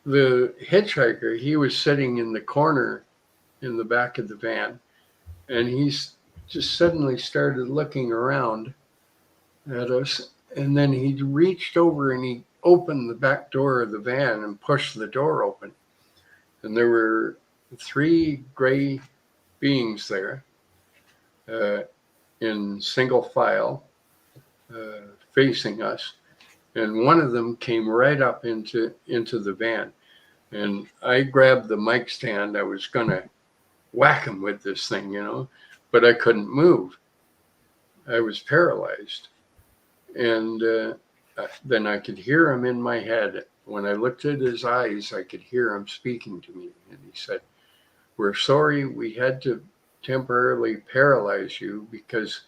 the hitchhiker, he was sitting in the corner in the back of the van, and he's just suddenly started looking around at us. And then he reached over and he opened the back door of the van and pushed the door open. And there were 3 gray beings there in single file facing us. And one of them came right up into the van. And I grabbed the mic stand. I was going to whack him with this thing, but I couldn't move. I was paralyzed. And then I could hear him in my head. When I looked at his eyes, I could hear him speaking to me. And he said, "We're sorry we had to temporarily paralyze you because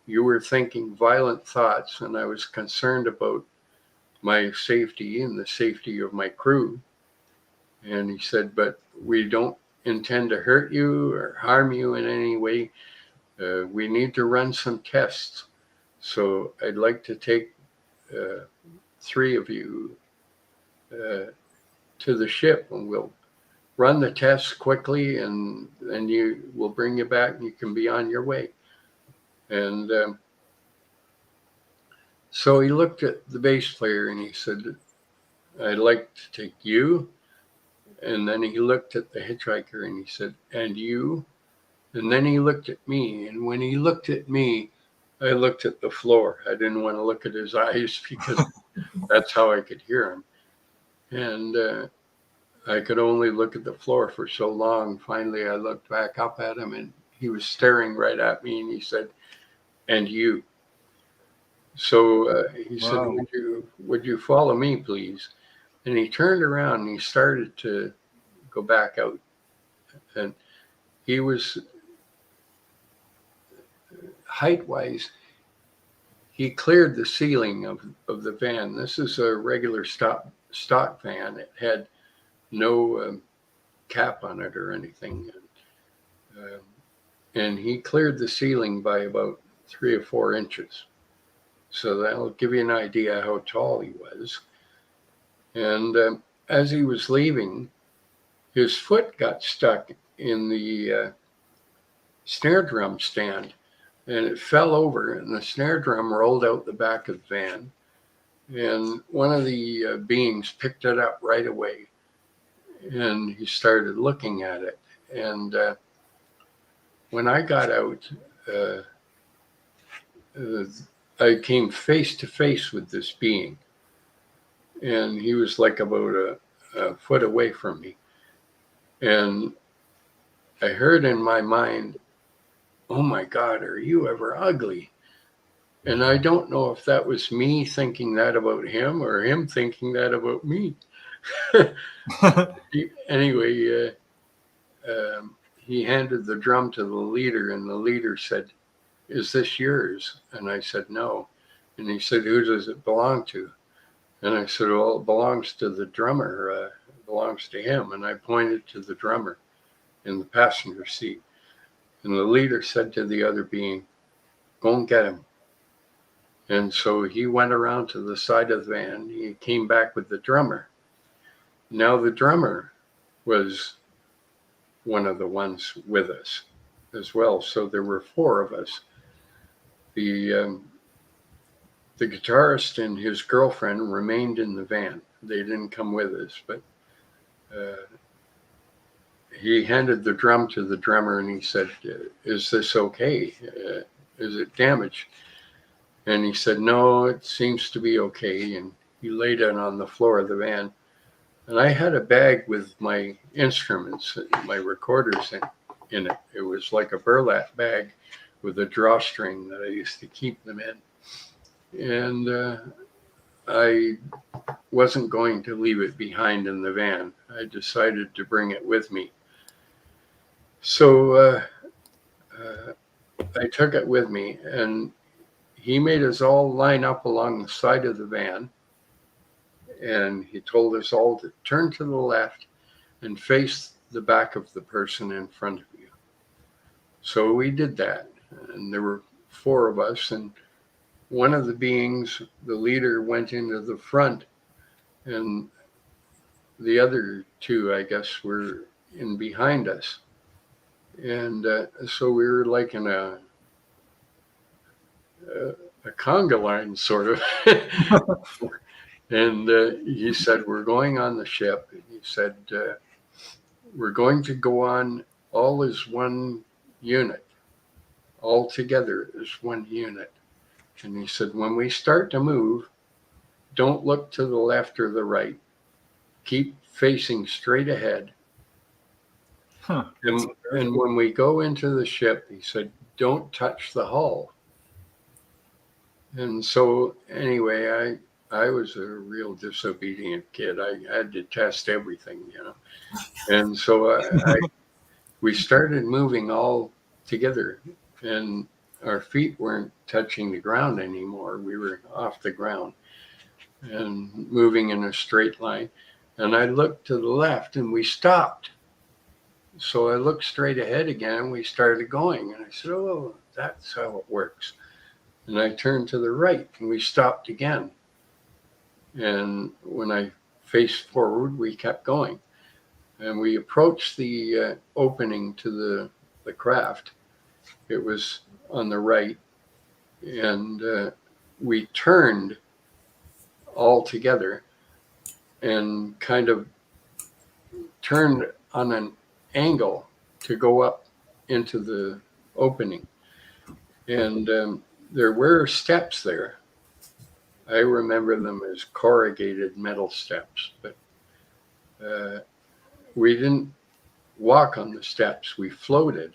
you were thinking violent thoughts, and I was concerned about my safety and the safety of my crew." And he said, "But we don't intend to hurt you or harm you in any way. We need to run some tests. So I'd like to take 3 of you to the ship, and we'll run the tests quickly, and then we'll bring you back and you can be on your way." And so he looked at the bass player and he said, "I'd like to take you." And then he looked at the hitchhiker and he said, "And you?" And then he looked at me. And when he looked at me, I looked at the floor. I didn't want to look at his eyes because that's how I could hear him. And I could only look at the floor for so long. Finally, I looked back up at him and he was staring right at me and he said, "And you?" So he said, Wow. would you follow me, please? And he turned around and he started to go back out. And he was, height-wise, he cleared the ceiling of the van. This is a regular stock van. It had no cap on it or anything. And he cleared the ceiling by about 3 or 4 inches. So that'll give you an idea how tall he was. And as he was leaving, his foot got stuck in the snare drum stand, and it fell over, and the snare drum rolled out the back of the van. And one of the beings picked it up right away, and he started looking at it. And when I got out, I came face to face with this being, and he was like about a foot away from me. And I heard in my mind, "Oh my God, are you ever ugly?" And I don't know if that was me thinking that about him or him thinking that about me. Anyway, he handed the drum to the leader, and the leader said, "Is this yours?" And I said, "No." And he said, "Who does it belong to?" And I said, "Well, it belongs to the drummer. It belongs to him." And I pointed to the drummer in the passenger seat. And the leader said to the other being, "Go and get him." And so he went around to the side of the van. He came back with the drummer. Now the drummer was one of the ones with us as well. So there were 4 of us. The guitarist and his girlfriend remained in the van. They didn't come with us, but he handed the drum to the drummer and he said, "Is this okay? Is it damaged?" And he said, "No, it seems to be okay." And he laid it on the floor of the van. And I had a bag with my instruments, my recorders in it. It was like a burlap bag with a drawstring that I used to keep them in. And I wasn't going to leave it behind in the van. I decided to bring it with me. So I took it with me, and he made us all line up along the side of the van. And he told us all to turn to the left and face the back of the person in front of you. So we did that. And there were 4 of us, and one of the beings, the leader, went into the front, and the other 2, I guess, were in behind us. And so we were like in a conga line, sort of. And he said, "We're going on the ship." And he said, "We're going to go on all as one unit, all together as one unit. And he said, when we start to move, don't look to the left or the right. Keep facing straight ahead. Huh. And when we go into the ship, he said, don't touch the hull. And so anyway, I was a real disobedient kid. I had to test everything, you know. And so we started moving all together, and our feet weren't touching the ground anymore. We were off the ground and moving in a straight line. And I looked to the left and we stopped. So I looked straight ahead again and we started going. And I said, oh, that's how it works. And I turned to the right and we stopped again. And when I faced forward, we kept going. And we approached the opening to the craft. It was on the right. And we turned all together and kind of turned on an angle to go up into the opening. And there were steps there. I remember them as corrugated metal steps, but we didn't walk on the steps. We floated.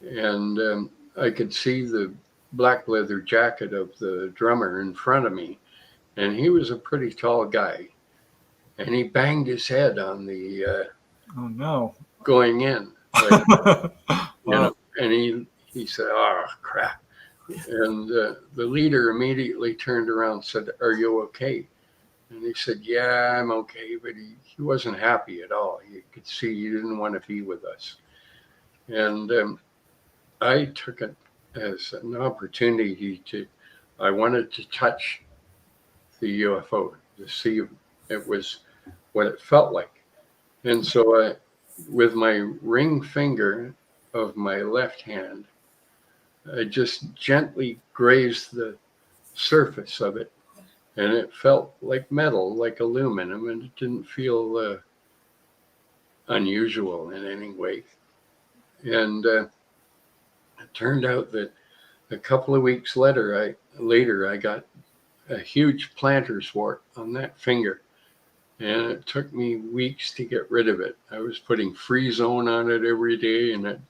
And I could see the black leather jacket of the drummer in front of me. And he was a pretty tall guy. And he banged his head on the Oh no. going in. Like, you know, and he said, oh, crap. And the leader immediately turned around and said, are you okay? And he said, yeah, I'm okay. But he wasn't happy at all. You could see he didn't want to be with us. And I took it as an opportunity I wanted to touch the UFO to see if it was what it felt like. And so with my ring finger of my left hand, I just gently grazed the surface of it. And it felt like metal, like aluminum, and it didn't feel unusual in any way. And it turned out that a couple of weeks later, I got a huge planter's wart on that finger. And it took me weeks to get rid of it. I was putting free zone on it every day, and it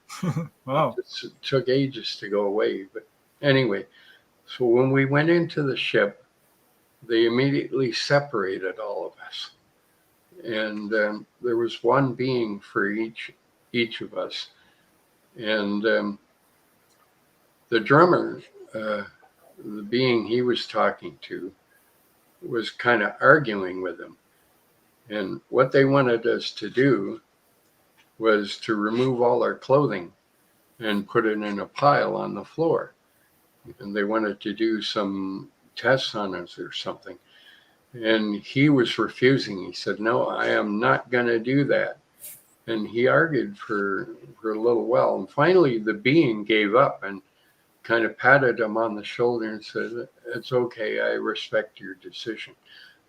Wow. it took ages to go away. But anyway, so when we went into the ship, they immediately separated all of us. And there was one being for each of us. And the drummer, the being he was talking to, was kind of arguing with him. And what they wanted us to do was to remove all our clothing and put it in a pile on the floor. And they wanted to do some tests on us or something. And he was refusing. He said, no, I am not going to do that. And he argued for a little while. And finally, the being gave up and kind of patted him on the shoulder and said, it's okay, I respect your decision.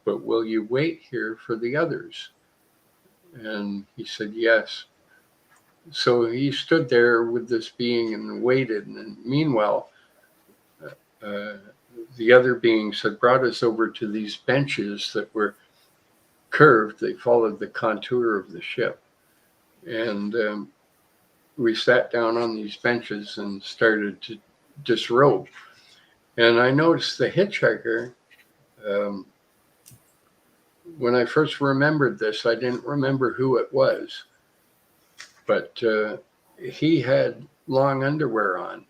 But will you wait here for the others? And he said, yes. So he stood there with this being and waited. And meanwhile, the other beings had brought us over to these benches that were curved. They followed the contour of the ship. And we sat down on these benches and started to disrobe. And I noticed the hitchhiker, when I first remembered this, I didn't remember who it was, but he had long underwear on.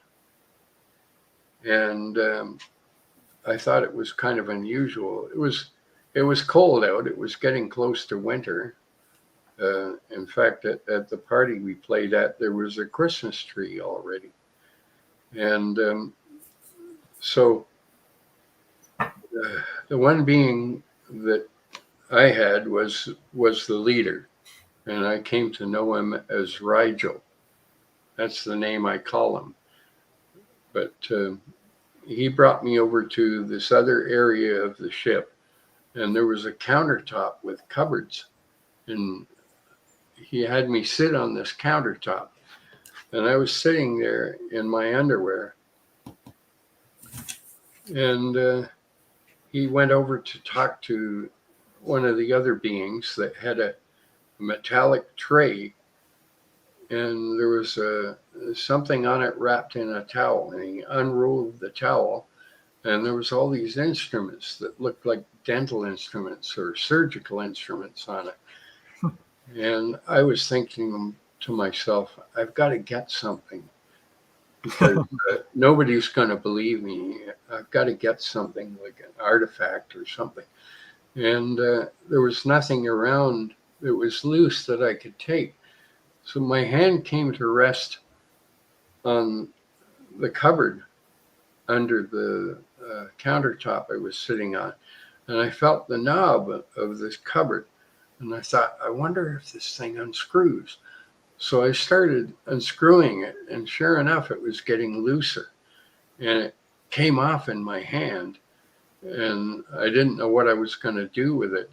And I thought it was kind of unusual. It was cold out. It was getting close to winter. In fact, at the party we played at, there was a Christmas tree already. And so the one being that I had was the leader, and I came to know him as Rigel. That's the name I call him. But he brought me over to this other area of the ship, and there was a countertop with cupboards, and he had me sit on this countertop. And I was sitting there in my underwear. And he went over to talk to one of the other beings that had a metallic tray, and there was something on it wrapped in a towel, and he unrolled the towel, and there was all these instruments that looked like dental instruments or surgical instruments on it. And I was thinking to myself, I've got to get something, because nobody's going to believe me. I've got to get something like an artifact or something. And there was nothing around that was loose that I could take. So my hand came to rest on the cupboard under the countertop I was sitting on. And I felt the knob of this cupboard. And I thought, I wonder if this thing unscrews. So I started unscrewing it, and sure enough, it was getting looser. And it came off in my hand. And I didn't know what I was going to do with it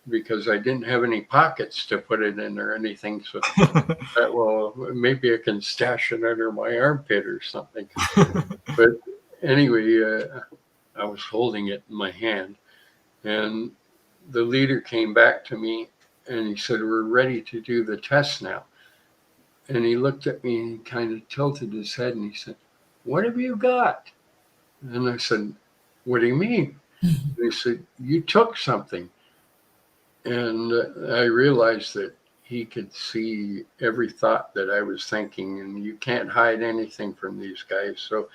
because I didn't have any pockets to put it in or anything. So, well, maybe I can stash it under my armpit or something. But anyway, I was holding it in my hand. And the leader came back to me and he said, we're ready to do the test now. And he looked at me and he kind of tilted his head and he said, what have you got? And I said, what do you mean? And he said, you took something. And I realized that he could see every thought that I was thinking, and you can't hide anything from these guys. So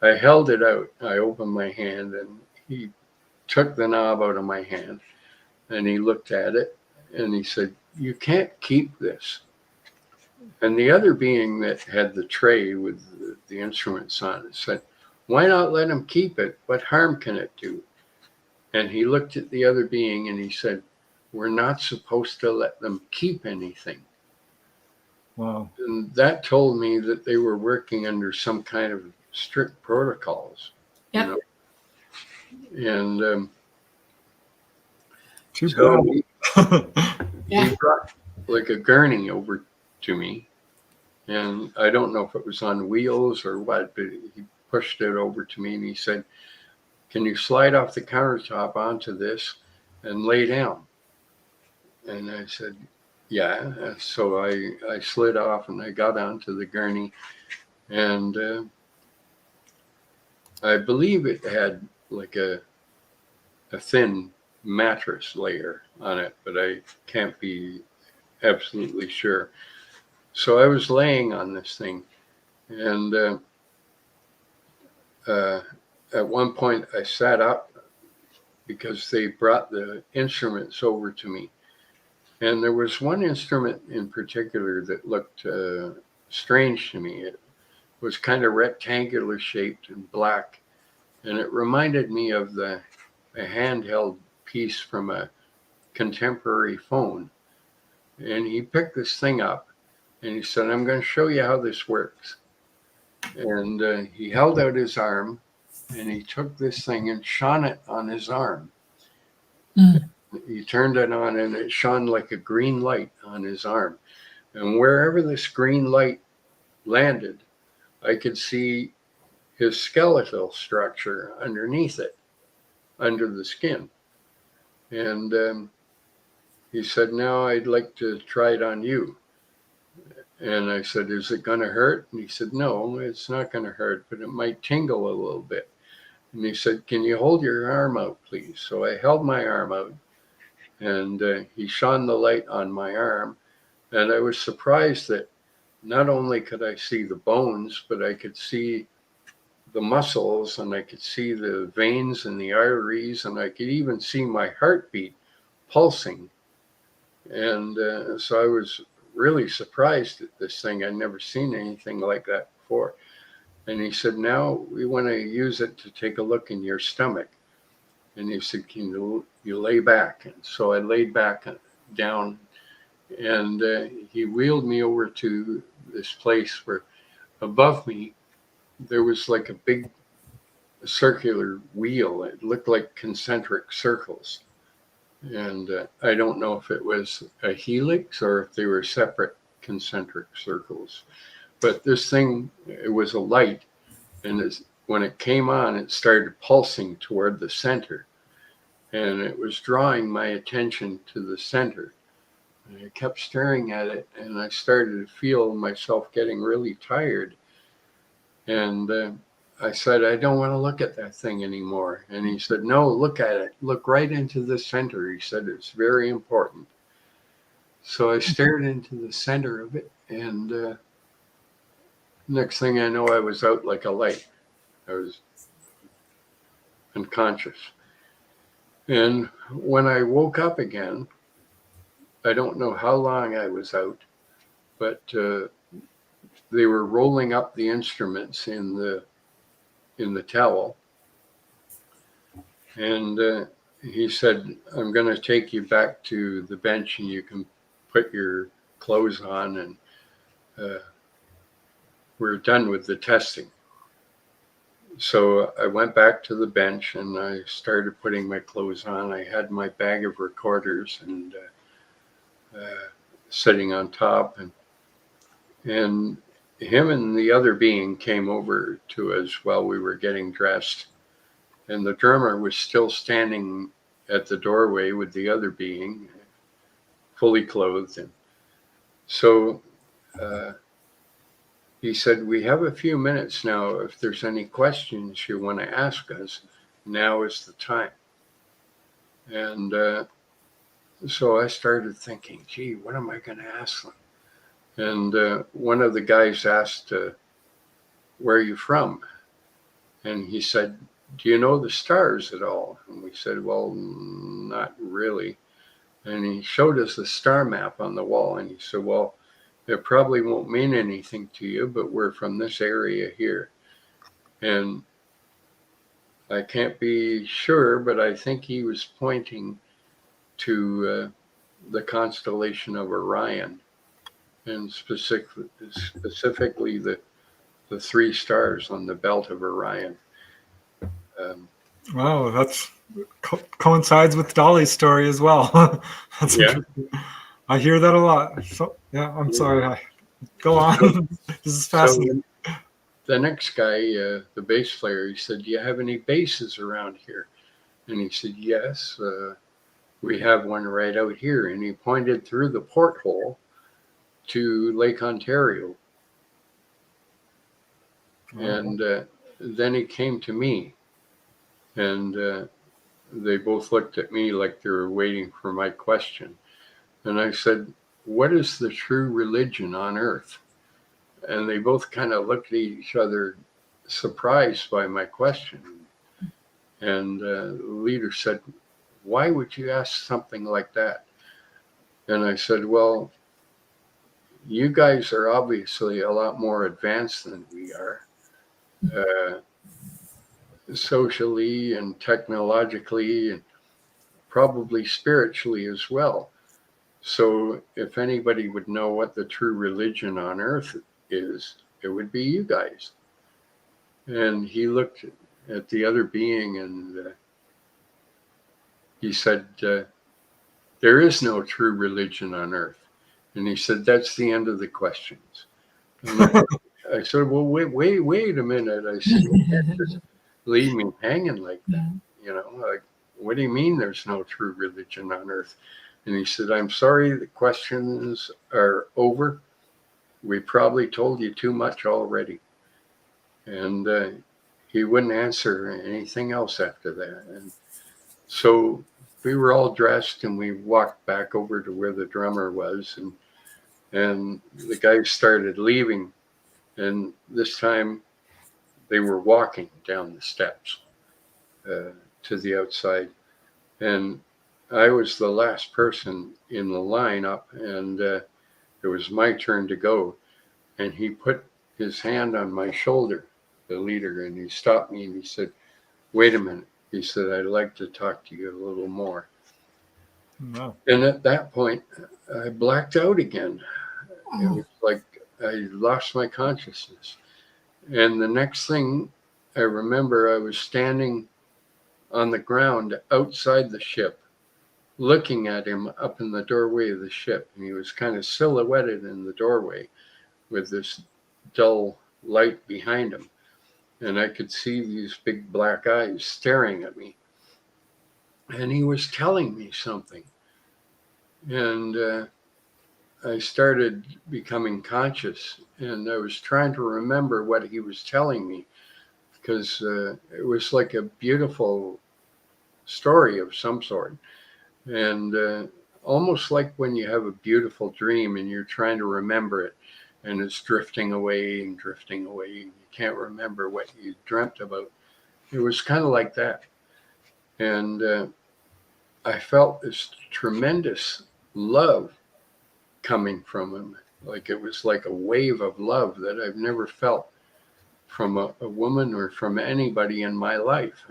I held it out. I opened my hand, and he took the knob out of my hand, and he looked at it, and he said, you can't keep this. And the other being that had the tray with the instruments on it said, why not let him keep it? What harm can it do? And he looked at the other being and he said, we're not supposed to let them keep anything. Wow. And that told me that they were working under some kind of strict protocols. Yep. You know? And Too so bad. he brought like a gurney over to me. And I don't know if it was on wheels or what, but he pushed it over to me and he said, can you slide off the countertop onto this and lay down? And I said, yeah. So I slid off and I got onto the gurney, and I believe it had like a thin mattress layer on it, but I can't be absolutely sure. So I was laying on this thing, and at one point I sat up because they brought the instruments over to me. And there was one instrument in particular that looked strange to me. It was kind of rectangular shaped and black. And it reminded me of a handheld piece from a contemporary phone. And he picked this thing up and he said, I'm going to show you how this works. And he held out his arm and he took this thing and shone it on his arm. Mm. He turned it on and it shone like a green light on his arm. And wherever this green light landed, I could see his skeletal structure underneath it, under the skin. And he said, now I'd like to try it on you. And I said, is it going to hurt? And he said, no, it's not going to hurt, but it might tingle a little bit. And he said, can you hold your arm out, please? So I held my arm out, and he shone the light on my arm. And I was surprised that not only could I see the bones, but I could see the muscles, and I could see the veins and the arteries, and I could even see my heartbeat pulsing. And so I was really surprised at this thing. I'd never seen anything like that before. And he said, now we want to use it to take a look in your stomach. And he said, can you lay back? And so I laid back down, and he wheeled me over to this place where above me, there was like a big circular wheel. It looked like concentric circles. And I don't know if it was a helix or if they were separate concentric circles. But this thing, it was a light, and when it came on, it started pulsing toward the center, and it was drawing my attention to the center. And I kept staring at it, and I started to feel myself getting really tired. And I said, I don't want to look at that thing anymore. And he said, no, look at it. Look right into the center. He said, it's very important. So I stared into the center of it, and next thing I know, I was out like a light. I was unconscious. And when I woke up again, I don't know how long I was out, but they were rolling up the instruments in the towel. And he said, I'm going to take you back to the bench and you can put your clothes on, and we're done with the testing. So I went back to the bench and I started putting my clothes on. I had my bag of recorders and sitting on top, and him and the other being came over to us while we were getting dressed, and the drummer was still standing at the doorway with the other being, fully clothed. And so he said, we have a few minutes now. If there's any questions you want to ask us, now is the time. And so I started thinking, gee, what am I going to ask them? And one of the guys asked, where are you from? And he said, do you know the stars at all? And we said, well, not really. And he showed us the star map on the wall. And he said, well, it probably won't mean anything to you, but we're from this area here. And I can't be sure, but I think he was pointing to the constellation of Orion, and specifically the three stars on the belt of Orion. Wow, that's coincides with Dolly's story as well. That's Yeah. interesting. I hear that a lot. So, yeah, I'm sorry. Go on. This is fascinating. So the next guy, the bass player, he said, do you have any bases around here? And he said, yes, we have one right out here. And he pointed through the porthole to Lake Ontario. Oh. And then he came to me, and they both looked at me like they were waiting for my question. And I said, what is the true religion on earth? And they both kind of looked at each other, surprised by my question. And the leader said, why would you ask something like that? And I said, well, you guys are obviously a lot more advanced than we are, socially and technologically, and probably spiritually as well. So if anybody would know what the true religion on earth is, it would be you guys. And he looked at the other being, and he said, there is no true religion on earth. And he said, that's the end of the questions. And I said, well, wait a minute. I said, you can't just leave me hanging like that. You know, like, what do you mean there's no true religion on earth? And he said, I'm sorry, the questions are over. We probably told you too much already. And he wouldn't answer anything else after that. And so we were all dressed and we walked back over to where the drummer was, and the guys started leaving. And this time they were walking down the steps to the outside. And I was the last person in the lineup, and it was my turn to go. And he put his hand on my shoulder, the leader, and he stopped me and he said, wait a minute. He said, I'd like to talk to you a little more. Wow. And at that point, I blacked out again. It was like I lost my consciousness. And the next thing I remember, I was standing on the ground outside the ship, looking at him up in the doorway of the ship, and he was kind of silhouetted in the doorway with this dull light behind him. And I could see these big black eyes staring at me. And he was telling me something. And I started becoming conscious, and I was trying to remember what he was telling me, because it was like a beautiful story of some sort. And almost like when you have a beautiful dream and you're trying to remember it, and it's drifting away and drifting away, and you can't remember what you dreamt about. It was kind of like that. And I felt this tremendous love coming from him. Like it was like a wave of love that I've never felt from a woman or from anybody in my life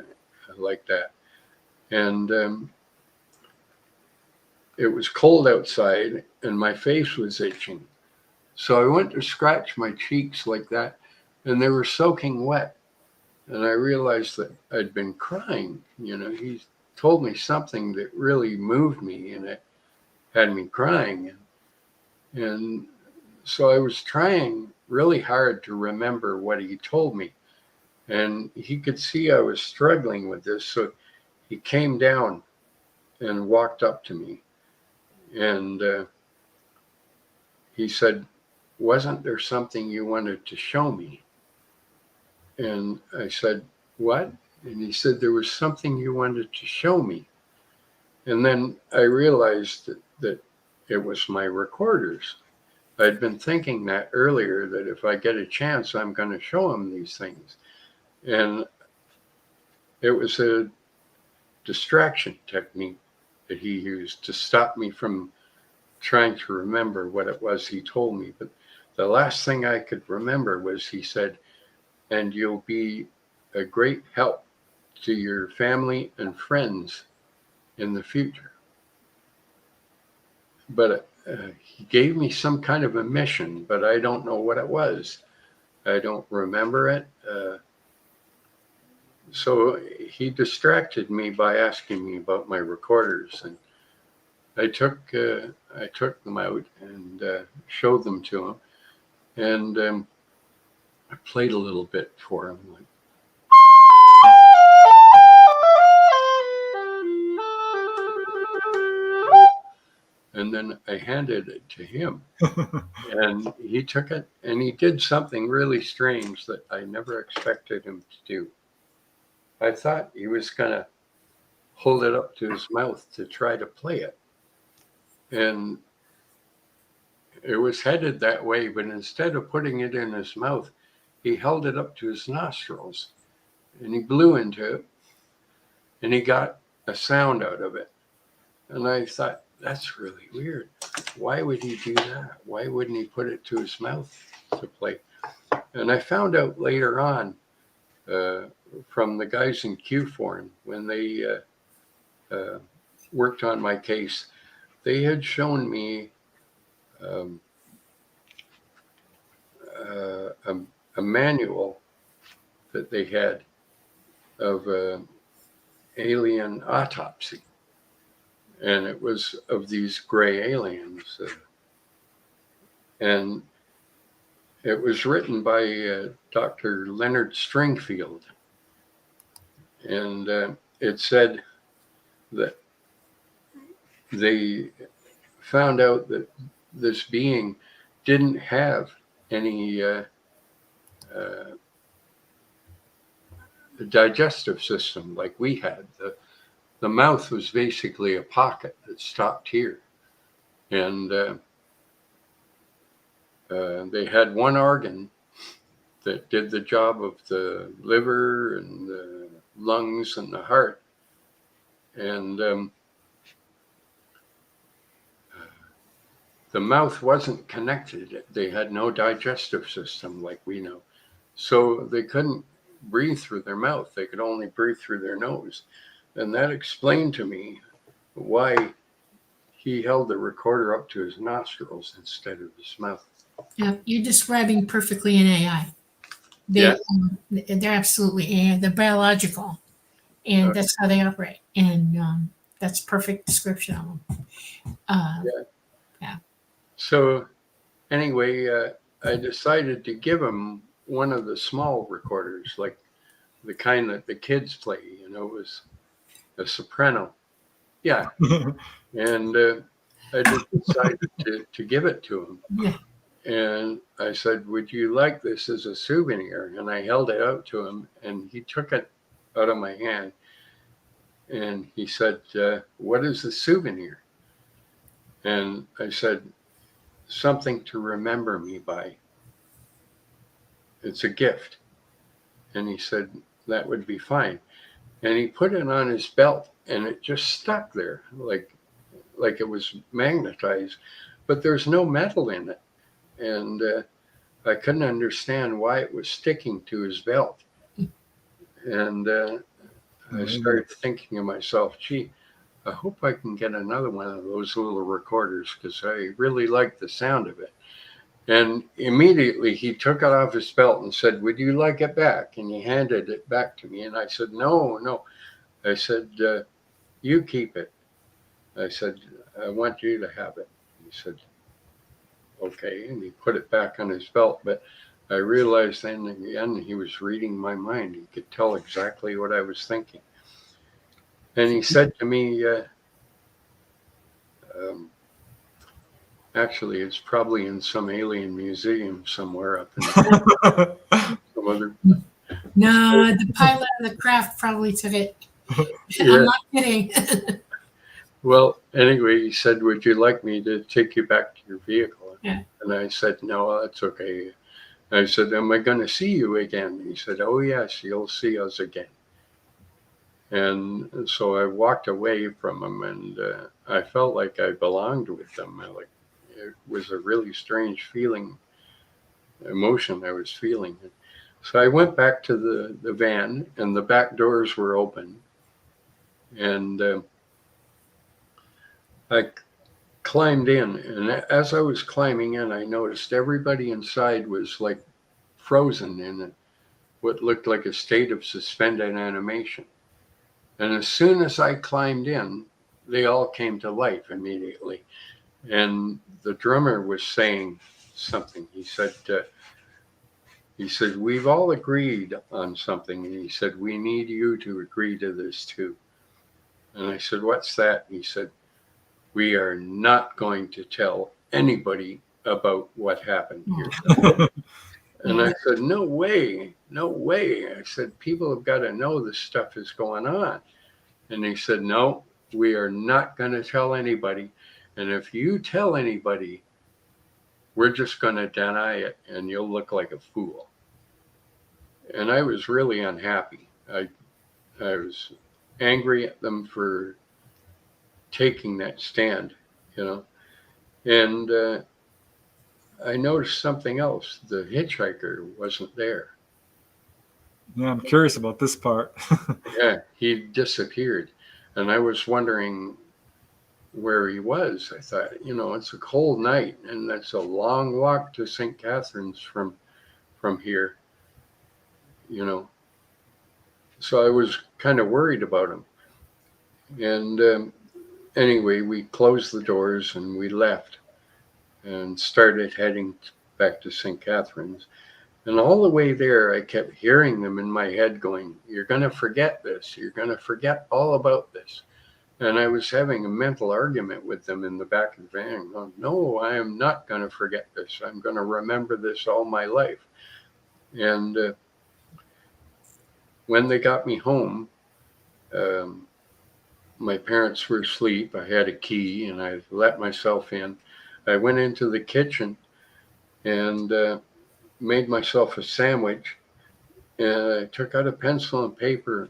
like that. And it was cold outside and my face was itching. So I went to scratch my cheeks like that, and they were soaking wet. And I realized that I'd been crying. You know, he told me something that really moved me, and it had me crying. And so I was trying really hard to remember what he told me. And he could see I was struggling with this. So he came down and walked up to me. And he said, "Wasn't there something you wanted to show me?" And I said, "What?" And he said, "There was something you wanted to show me." And then I realized that it was my recorders. I'd been thinking that earlier, that if I get a chance, I'm going to show him these things. And it was a distraction technique that he used to stop me from trying to remember what it was he told me. But the last thing I could remember was he said, "And you'll be a great help to your family and friends in the future." But he gave me some kind of a mission, but I don't know what it was. I don't remember it. So he distracted me by asking me about my recorders, and I took them out and showed them to him, and I played a little bit for him. And then I handed it to him, and he took it, and he did something really strange that I never expected him to do. I thought he was going to hold it up to his mouth to try to play it. And it was headed that way, but instead of putting it in his mouth, he held it up to his nostrils, and he blew into it, and he got a sound out of it. And I thought, that's really weird. Why would he do that? Why wouldn't he put it to his mouth to play? And I found out later on from the guys in CUFORN, when they worked on my case, they had shown me a manual that they had of alien autopsy. And it was of these gray aliens. And it was written by Dr. Leonard Stringfield. And it said that they found out that this being didn't have any digestive system like we had. The mouth was basically a pocket that stopped here. And they had one organ that did the job of the liver and the lungs and the heart. And the mouth wasn't connected. They had no digestive system like we know. So they couldn't breathe through their mouth. They could only breathe through their nose. And that explained to me why he held the recorder up to his nostrils instead of his mouth. Yeah, you're describing perfectly an AI. They're absolutely AI. They're biological, and that's how they operate. And That's perfect description of them. Yeah. So anyway, I decided to give him one of the small recorders, like the kind that the kids play. You know, it was a soprano. Yeah, and I just decided to give it to him. Yeah. And I said, "Would you like this as a souvenir?" And I held it out to him, and he took it out of my hand, and he said, "What is the souvenir?" And I said, "Something to remember me by. It's a gift." And he said, "That would be fine." And he put it on his belt, and it just stuck there, like it was magnetized, but there's no metal in it. And I couldn't understand why it was sticking to his belt. And I started thinking to myself, gee, I hope I can get another one of those little recorders, because I really like the sound of it. And immediately he took it off his belt and said, "Would you like it back?" And he handed it back to me. And I said, no. I said, "You keep it." I said, "I want you to have it." He said, "Okay." And he put it back on his belt. But I realized then again, he was reading my mind. He could tell exactly what I was thinking. And he said to me, actually, it's probably in some alien museum somewhere up in some other. No, the pilot of the craft probably took it. Yeah. I'm not kidding. Well, anyway, he said, "Would you like me to take you back to your vehicle?" Yeah. And I said, "No, that's okay." I said, "Am I going to see you again?" He said, "Oh, yes, you'll see us again." And so I walked away from him, and I felt like I belonged with them. It was a really strange emotion I was feeling. So I went back to the van, and the back doors were open. And I climbed in. And as I was climbing in, I noticed everybody inside was like frozen in what looked like a state of suspended animation. And as soon as I climbed in, they all came to life immediately. And the drummer was saying something. He said, "We've all agreed on something." And he said, "We need you to agree to this too." And I said, "What's that?" He said, "We are not going to tell anybody about what happened here." And I said, "No way, no way." I said, "People have got to know this stuff is going on." And he said, "No, we are not going to tell anybody. And if you tell anybody, we're just going to deny it, and you'll look like a fool." And I was really unhappy. I was angry at them for taking that stand, you know. And I noticed something else. The hitchhiker wasn't there. Yeah, I'm curious about this part. Yeah, he disappeared. And I was wondering where he was. I thought, it's a cold night, and that's a long walk to St. Catharines from here, So I was kind of worried about him. And anyway, we closed the doors and we left and started heading back to St. Catharines. And all the way there, I kept hearing them in my head going, "You're going to forget this. You're going to forget all about this." And I was having a mental argument with them in the back of the van. Going, "No, I am not going to forget this. I'm going to remember this all my life." And when they got me home, my parents were asleep. I had a key, and I let myself in. I went into the kitchen and made myself a sandwich. And I took out a pencil and paper,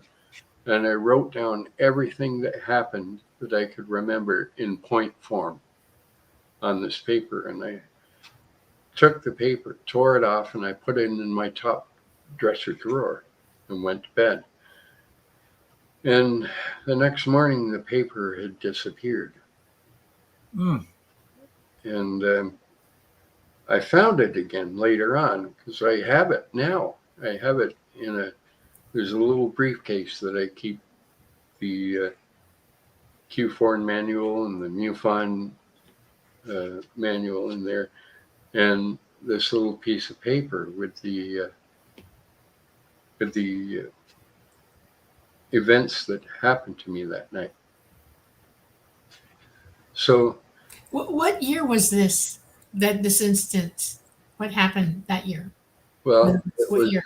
and I wrote down everything that happened that I could remember in point form on this paper. And I took the paper, tore it off, and I put it in my top dresser drawer and went to bed. And the next morning, the paper had disappeared. And I found it again later on, because I have it now. I have it there's a little briefcase that I keep the CUFORN manual and the MUFON manual in there, and this little piece of paper with the events that happened to me that night. So, What year was this? This instance? What happened that year? well, it What was year?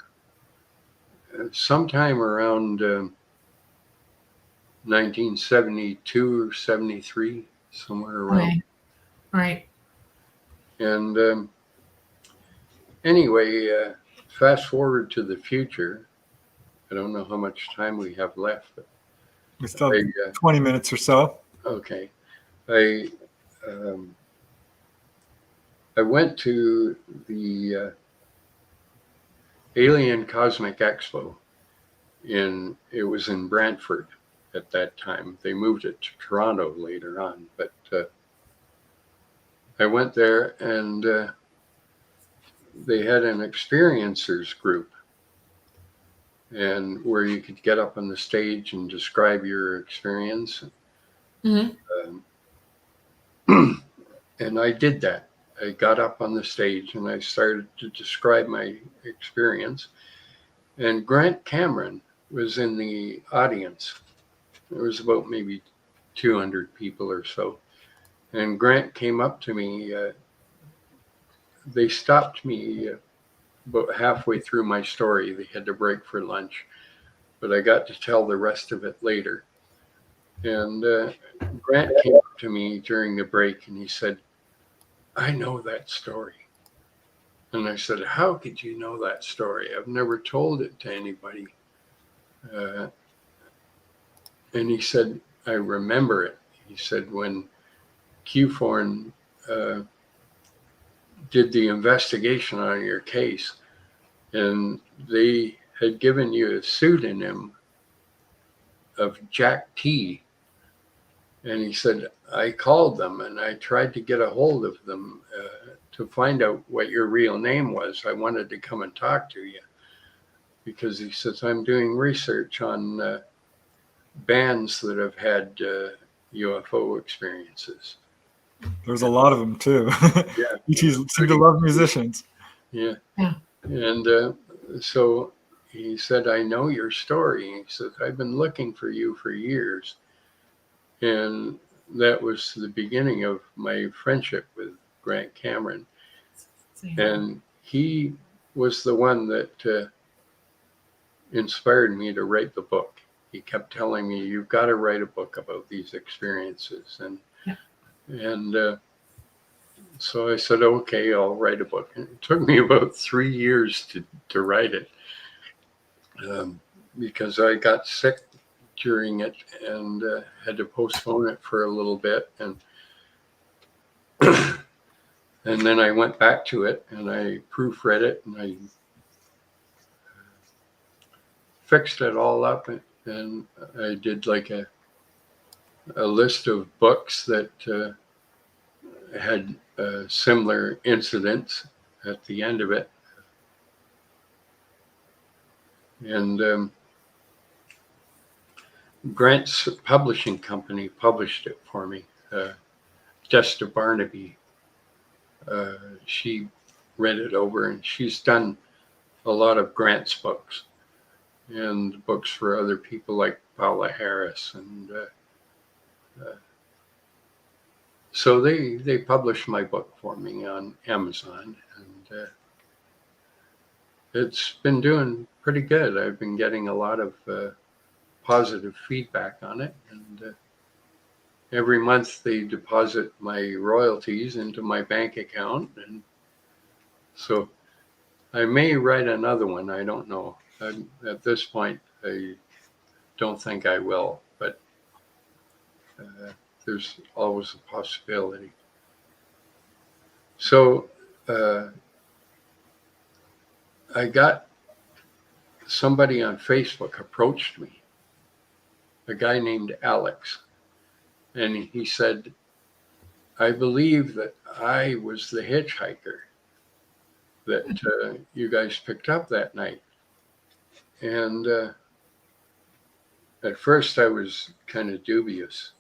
sometime around 1972 or 73, somewhere around. Okay. Right. And anyway, fast forward to the future. I don't know how much time we have left. But We still have 20 minutes or so. okay. I went to the Alien Cosmic Expo. It was in Brantford at that time. They moved it to Toronto later on, but I went there, and they had an experiencers group, and where you could get up on the stage and describe your experience. Mm-hmm. And I did that. I got up on the stage and I started to describe my experience. And Grant Cameron was in the audience. There was about maybe 200 people or so. And Grant came up to me. They stopped me about halfway through my story. They had to break for lunch, but I got to tell the rest of it later. And Grant came up to me during the break and he said, "I know that story." And I said, "How could you know that story? I've never told it to anybody." And he said, "I remember it." He said, "When CUFORN did the investigation on your case, and they had given you a pseudonym of Jack T. And he said, I called them and I tried to get a hold of them to find out what your real name was. I wanted to come and talk to you." Because he says, "I'm doing research on bands that have had UFO experiences." There's a lot of them too. Yeah. ETs seem to love musicians. Yeah. Yeah. And so he said, "I know your story." He said, "I've been looking for you for years." And that was the beginning of my friendship with Grant Cameron. And he was the one that inspired me to write the book. He kept telling me, "You've got to write a book about these experiences." And so I said, "Okay, I'll write a book." And it took me about 3 years to write it because I got sick during it and had to postpone it for a little bit. And and then I went back to it and I proofread it and I fixed it all up. And I did like a list of books that had similar incidents at the end of it. And Grant's publishing company published it for me. Jessica Barnaby, she read it over, and she's done a lot of Grant's books and books for other people like Paula Harris. And so they published my book for me on Amazon, and it's been doing pretty good. I've been getting a lot of positive feedback on it, and every month they deposit my royalties into my bank account, and so I may write another one. I don't know. At this point, I don't think I will, but there's always a possibility. So I got somebody on Facebook approached me, a guy named Alex, and he said, "I believe that I was the hitchhiker that you guys picked up that night." And at first I was kind of dubious,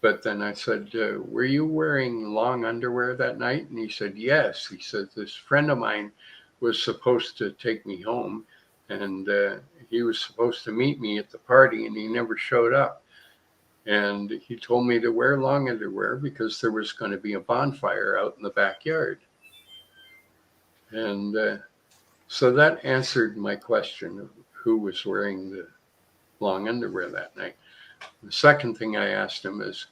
But then I said, were you wearing long underwear that night? And he said, yes. He said, this friend of mine was supposed to take me home, and he was supposed to meet me at the party, and he never showed up. And he told me to wear long underwear because there was going to be a bonfire out in the backyard. And so that answered my question of who was wearing the long underwear that night. The second thing I asked him is,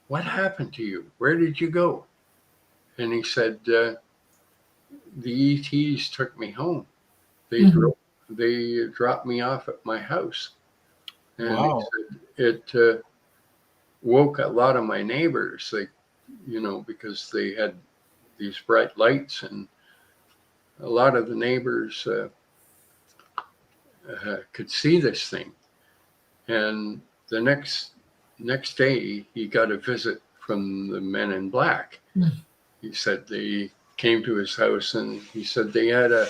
what happened to you? Where did you go? And he said, the ETs took me home. They dropped me off at my house. And Wow. he said it woke a lot of my neighbors, because they had these bright lights, and a lot of the neighbors could see this thing. And the next day, he got a visit from the men in black. He said they came to his house, and he said they had a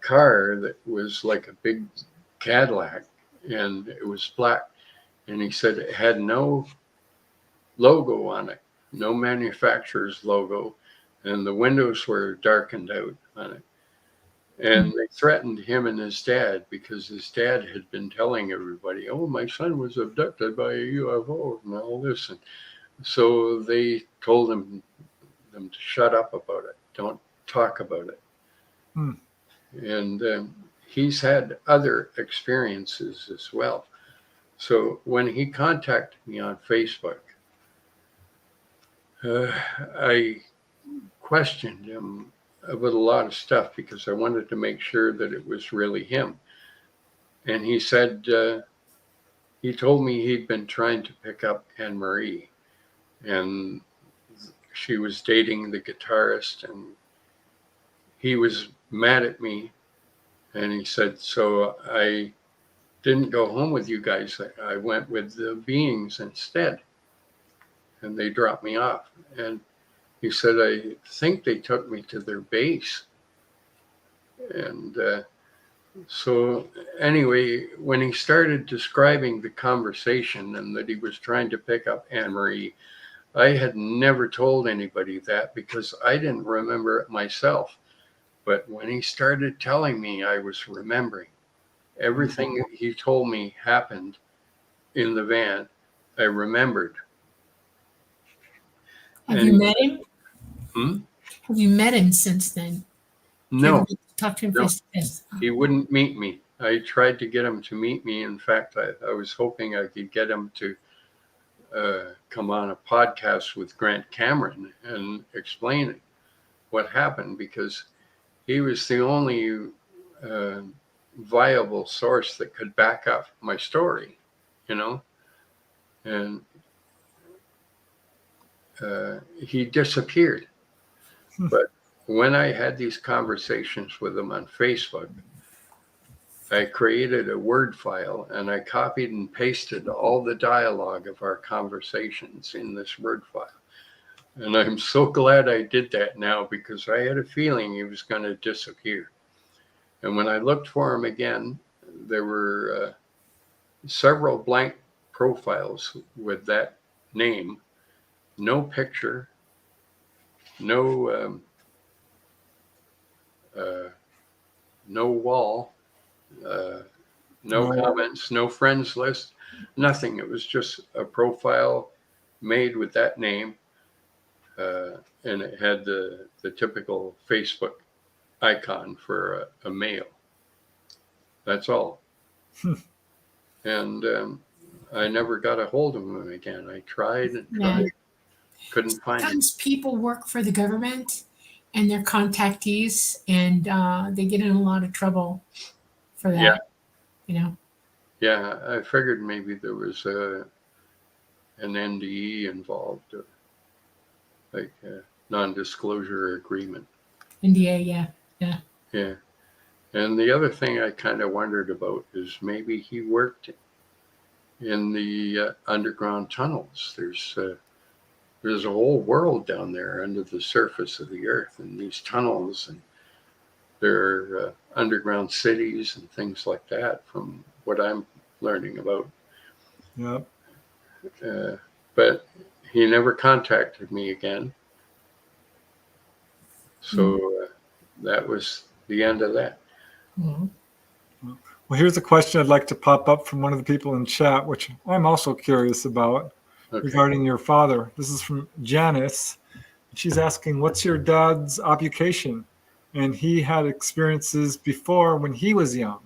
car that was like a big Cadillac, and it was black. And he said it had no logo on it, no manufacturer's logo, and the windows were darkened out on it. And they threatened him and his dad because his dad had been telling everybody, oh, my son was abducted by a UFO and all this. And so they told them to shut up about it. Don't talk about it. And he's had other experiences as well. So when he contacted me on Facebook, I questioned him about a lot of stuff because I wanted to make sure that it was really him. And he said, he told me he'd been trying to pick up Anne Marie, and she was dating the guitarist, and he was mad at me. And he said, so I didn't go home with you guys. I went with the beings instead, and they dropped me off. And he said, I think they took me to their base. And so anyway, when he started describing the conversation and that he was trying to pick up Anne Marie, I had never told anybody that because I didn't remember it myself. But when he started telling me, I was remembering. Everything he told me happened in the van. I remembered. Have you met him? Hmm? Have you met him since then? No. Talk to him face to face. He wouldn't meet me. I tried to get him to meet me. In fact, I was hoping I could get him to come on a podcast with Grant Cameron and explain what happened, because he was the only viable source that could back up my story, and he disappeared. But when I had these conversations with him on Facebook, I created a Word file and I copied and pasted all the dialogue of our conversations in this Word file. And I'm so glad I did that now, because I had a feeling he was going to disappear. And when I looked for him again, there were several blank profiles with that name, no picture, no wall, no comments, no friends list, nothing. It was just a profile made with that name, and it had the typical Facebook icon for a male. That's all. And I never got a hold of him again. I tried and tried, couldn't find him. Sometimes people work for the government and they're contactees, and they get in a lot of trouble for that. Yeah, I figured maybe there was an NDE involved, like a non-disclosure agreement. NDA, yeah. And the other thing I kind of wondered about is maybe he worked in the underground tunnels. There's a whole world down there under the surface of the earth, and these tunnels, and there are underground cities and things like that, from what I'm learning about. Yep. but he never contacted me again. So that was the end of that. Mhm. Well, here's a question I'd like to pop up from one of the people in chat, which I'm also curious about regarding your father. This is from Janice. She's asking, what's your dad's occupation? And he had experiences before when he was young,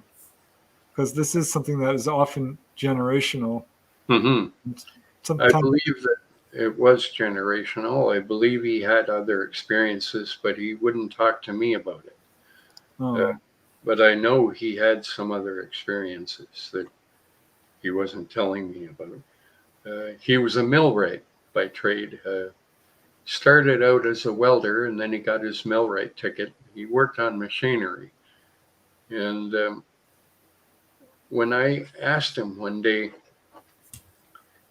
because this is something that is often generational. I Sometimes, believe that it was generational. I believe he had other experiences, but he wouldn't talk to me about it. But I know he had some other experiences that he wasn't telling me about. He was a millwright by trade. Started out as a welder, and then he got his millwright ticket. He worked on machinery. And when I asked him one day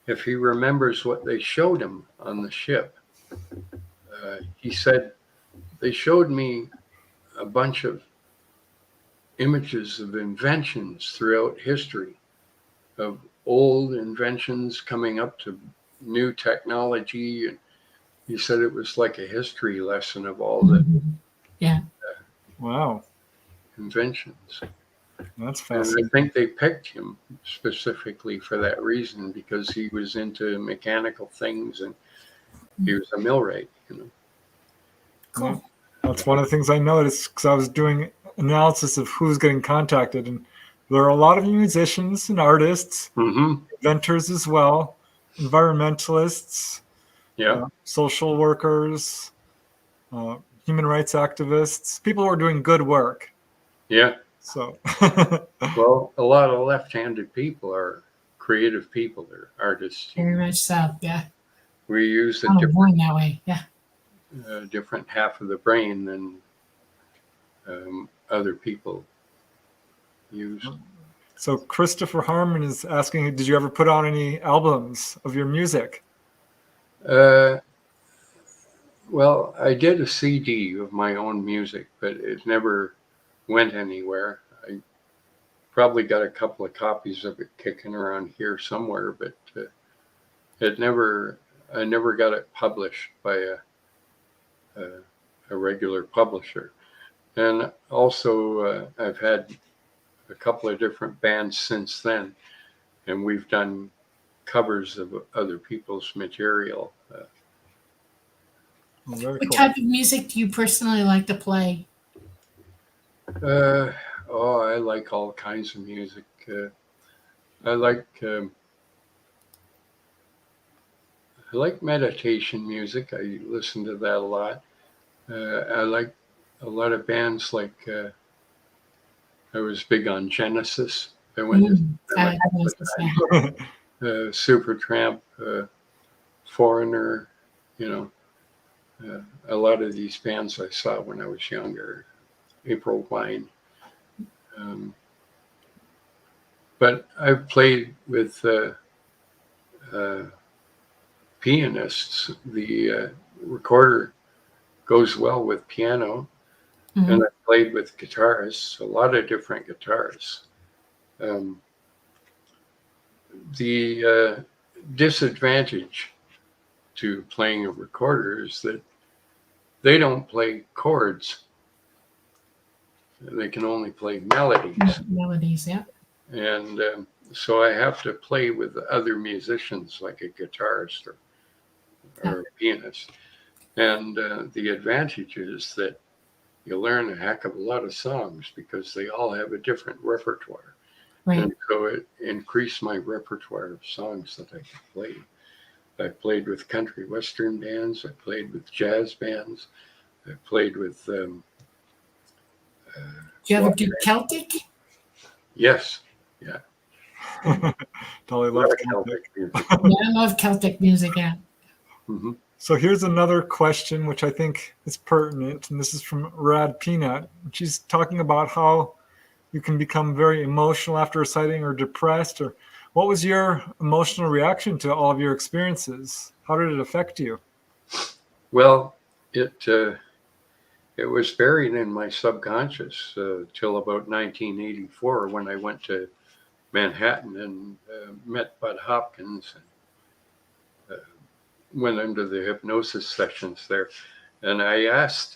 if he remembers what they showed him on the ship, he said, they showed me a bunch of images of inventions throughout history, of old inventions coming up to new technology. And he said it was like a history lesson of all the wow, inventions. That's And I fascinating. think they picked him specifically for that reason, because he was into mechanical things and he was a millwright, you know. Cool. That's one of the things I noticed, because I was doing analysis of who's getting contacted, and there are a lot of musicians and artists, inventors as well, environmentalists, social workers, human rights activists, people who are doing good work. Yeah. So, well, a lot of left-handed people are creative people. They're artists. Very much so. Yeah. We use a different that way. Yeah. Different half of the brain than other people use. So Christopher Harmon is asking, did you ever put on any albums of your music? Well, I did a CD of my own music, but it never went anywhere. I probably got a couple of copies of it kicking around here somewhere, but I never got it published by a regular publisher. And also, I've had a couple of different bands since then, and we've done covers of other people's material. What type of music do you personally like to play? I like all kinds of music. I like meditation music. I listen to that a lot. I like a lot of bands like I was big on Genesis. I went Supertramp, Foreigner, you know. A lot of these bands I saw when I was younger. April Wine. But I've played with pianists. The recorder goes well with piano. And I played with guitarists, a lot of different guitarists. The disadvantage to playing a recorder is that they don't play chords. They can only play melodies. Melodies, yeah. And so I have to play with other musicians, like a guitarist or a pianist. And the advantage is that you learn a heck of a lot of songs because they all have a different repertoire. Right. And so it increased my repertoire of songs that I could play. I played with country western bands. I played with jazz bands. I played with... do you ever do Celtic? Yes. Yeah. Totally love Celtic music. Yeah, I love Celtic music, yeah. So here's another question which I think is pertinent, and this is from Rad Peanut. She's talking about how you can become very emotional after a sighting or depressed, or what was your emotional reaction to all of your experiences? How did it affect you? Well, it was buried in my subconscious till about 1984 when I went to Manhattan and met Budd Hopkins and went into the hypnosis sessions there, and I asked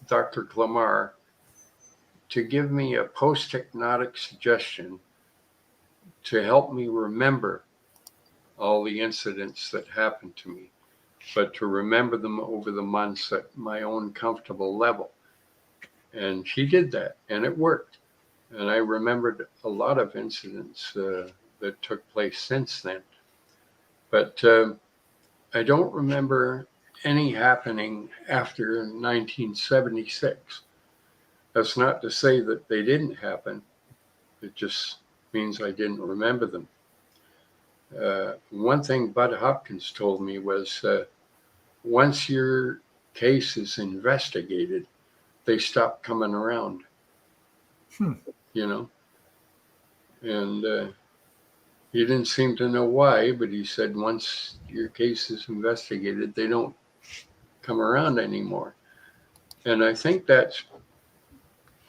Dr. Clamar to give me a post-hypnotic suggestion to help me remember all the incidents that happened to me, but to remember them over the months at my own comfortable level. And she did that, and it worked. And I remembered a lot of incidents that took place since then. But I don't remember any happening after 1976. That's not to say that they didn't happen. It just means I didn't remember them. One thing Budd Hopkins told me was once your case is investigated, they stop coming around, you know. And he didn't seem to know why, but he said once your case is investigated, they don't come around anymore. And I think that's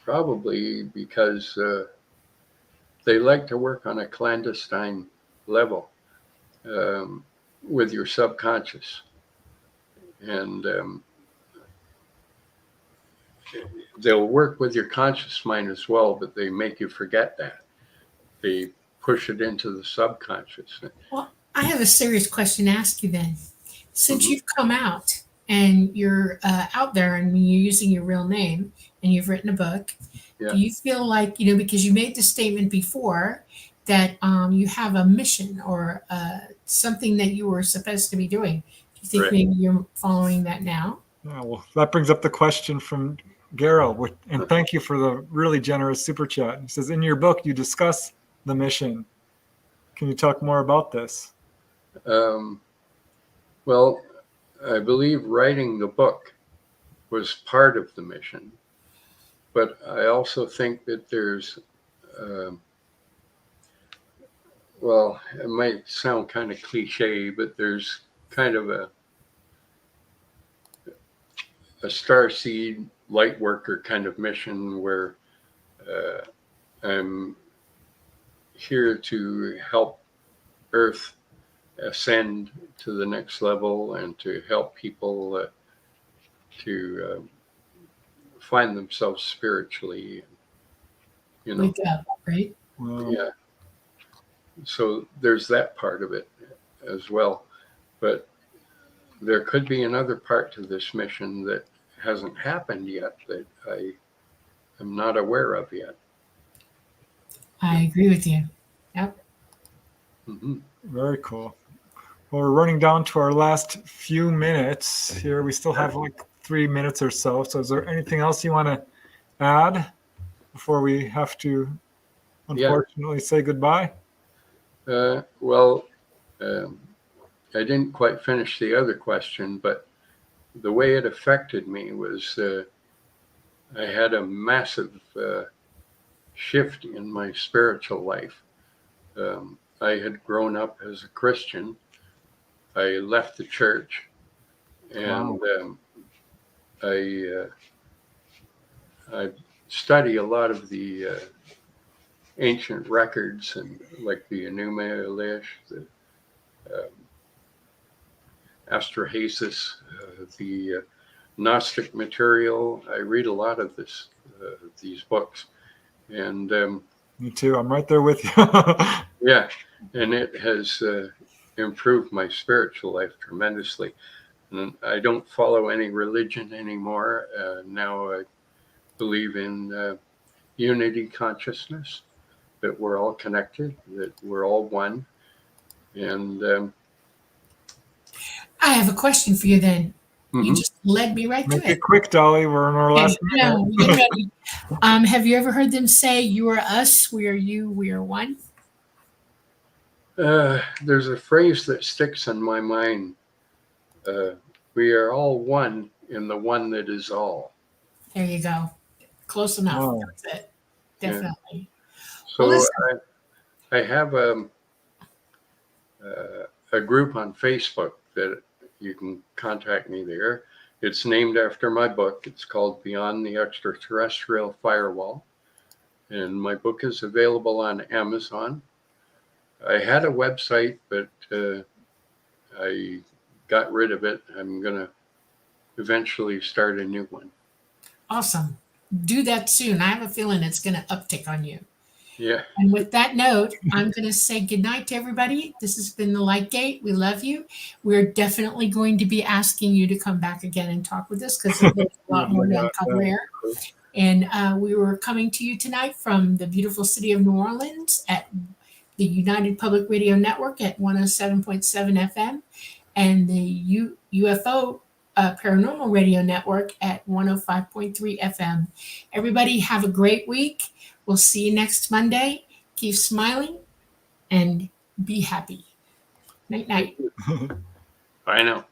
probably because they like to work on a clandestine level with your subconscious. And they'll work with your conscious mind as well, but they make you forget that. They push it into the subconscious. Well, I have a serious question to ask you then. Since you've come out and you're out there and you're using your real name and you've written a book, do you feel like, because you made the statement before that you have a mission or something that you were supposed to be doing? Do you think maybe you're following that now? Yeah, well, that brings up the question from Garrow, and thank you for the really generous super chat. He says, in your book, you discuss the mission. Can you talk more about this? Well, I believe writing the book was part of the mission, but I also think that there's, well, it might sound kind of cliche, but there's kind of a starseed light worker kind of mission where I'm here to help Earth ascend to the next level and to help people to find themselves spiritually, Wake up, right? Wow. Yeah. So there's that part of it as well. But there could be another part to this mission that hasn't happened yet that I am not aware of yet. I agree with you. Yep. Mm-hmm. Very cool. Well, we're running down to our last few minutes here. We still have like 3 minutes or so. So is there anything else you want to add before we have to, unfortunately, say goodbye? Well, I didn't quite finish the other question, but the way it affected me was I had a massive shift in my spiritual life. I had grown up as a Christian. I left the church, and I study a lot of the ancient records, and like the Enuma Elish, the Astrahasis, the Gnostic material. I read a lot of these books, and Me too. I'm right there with you. yeah, and it has improved my spiritual life tremendously. And I don't follow any religion anymore. Now I believe in unity consciousness, that we're all connected, that we're all one. And I have a question for you then. You just led me right to Make it. it quick, Dolly. We're in our last minute. No, get ready. Have you ever heard them say, you are us, we are you, we are one? there's a phrase that sticks in my mind. We are all one in the one that is all. There you go. Close enough. Wow. That's it. Definitely. Yeah. Well, So listen. I have a group on Facebook that you can contact me there. It's named after my book. It's called Beyond the Extraterrestrial Firewall. And my book is available on Amazon. I had a website, but I got rid of it. I'm going to eventually start a new one. Awesome. Do that soon. I have a feeling it's going to uptick on you. Yeah. And with that note, I'm going to say goodnight to everybody. This has been the Light Gate. We love you. We're definitely going to be asking you to come back again and talk with us because there's a lot more to uncover here. And we were coming to you tonight from the beautiful city of New Orleans at the United Public Radio Network at 107.7 FM and the UFO Paranormal Radio Network at 105.3 FM. Everybody have a great week. We'll see you next Monday. Keep smiling and be happy. Night, night. Bye now.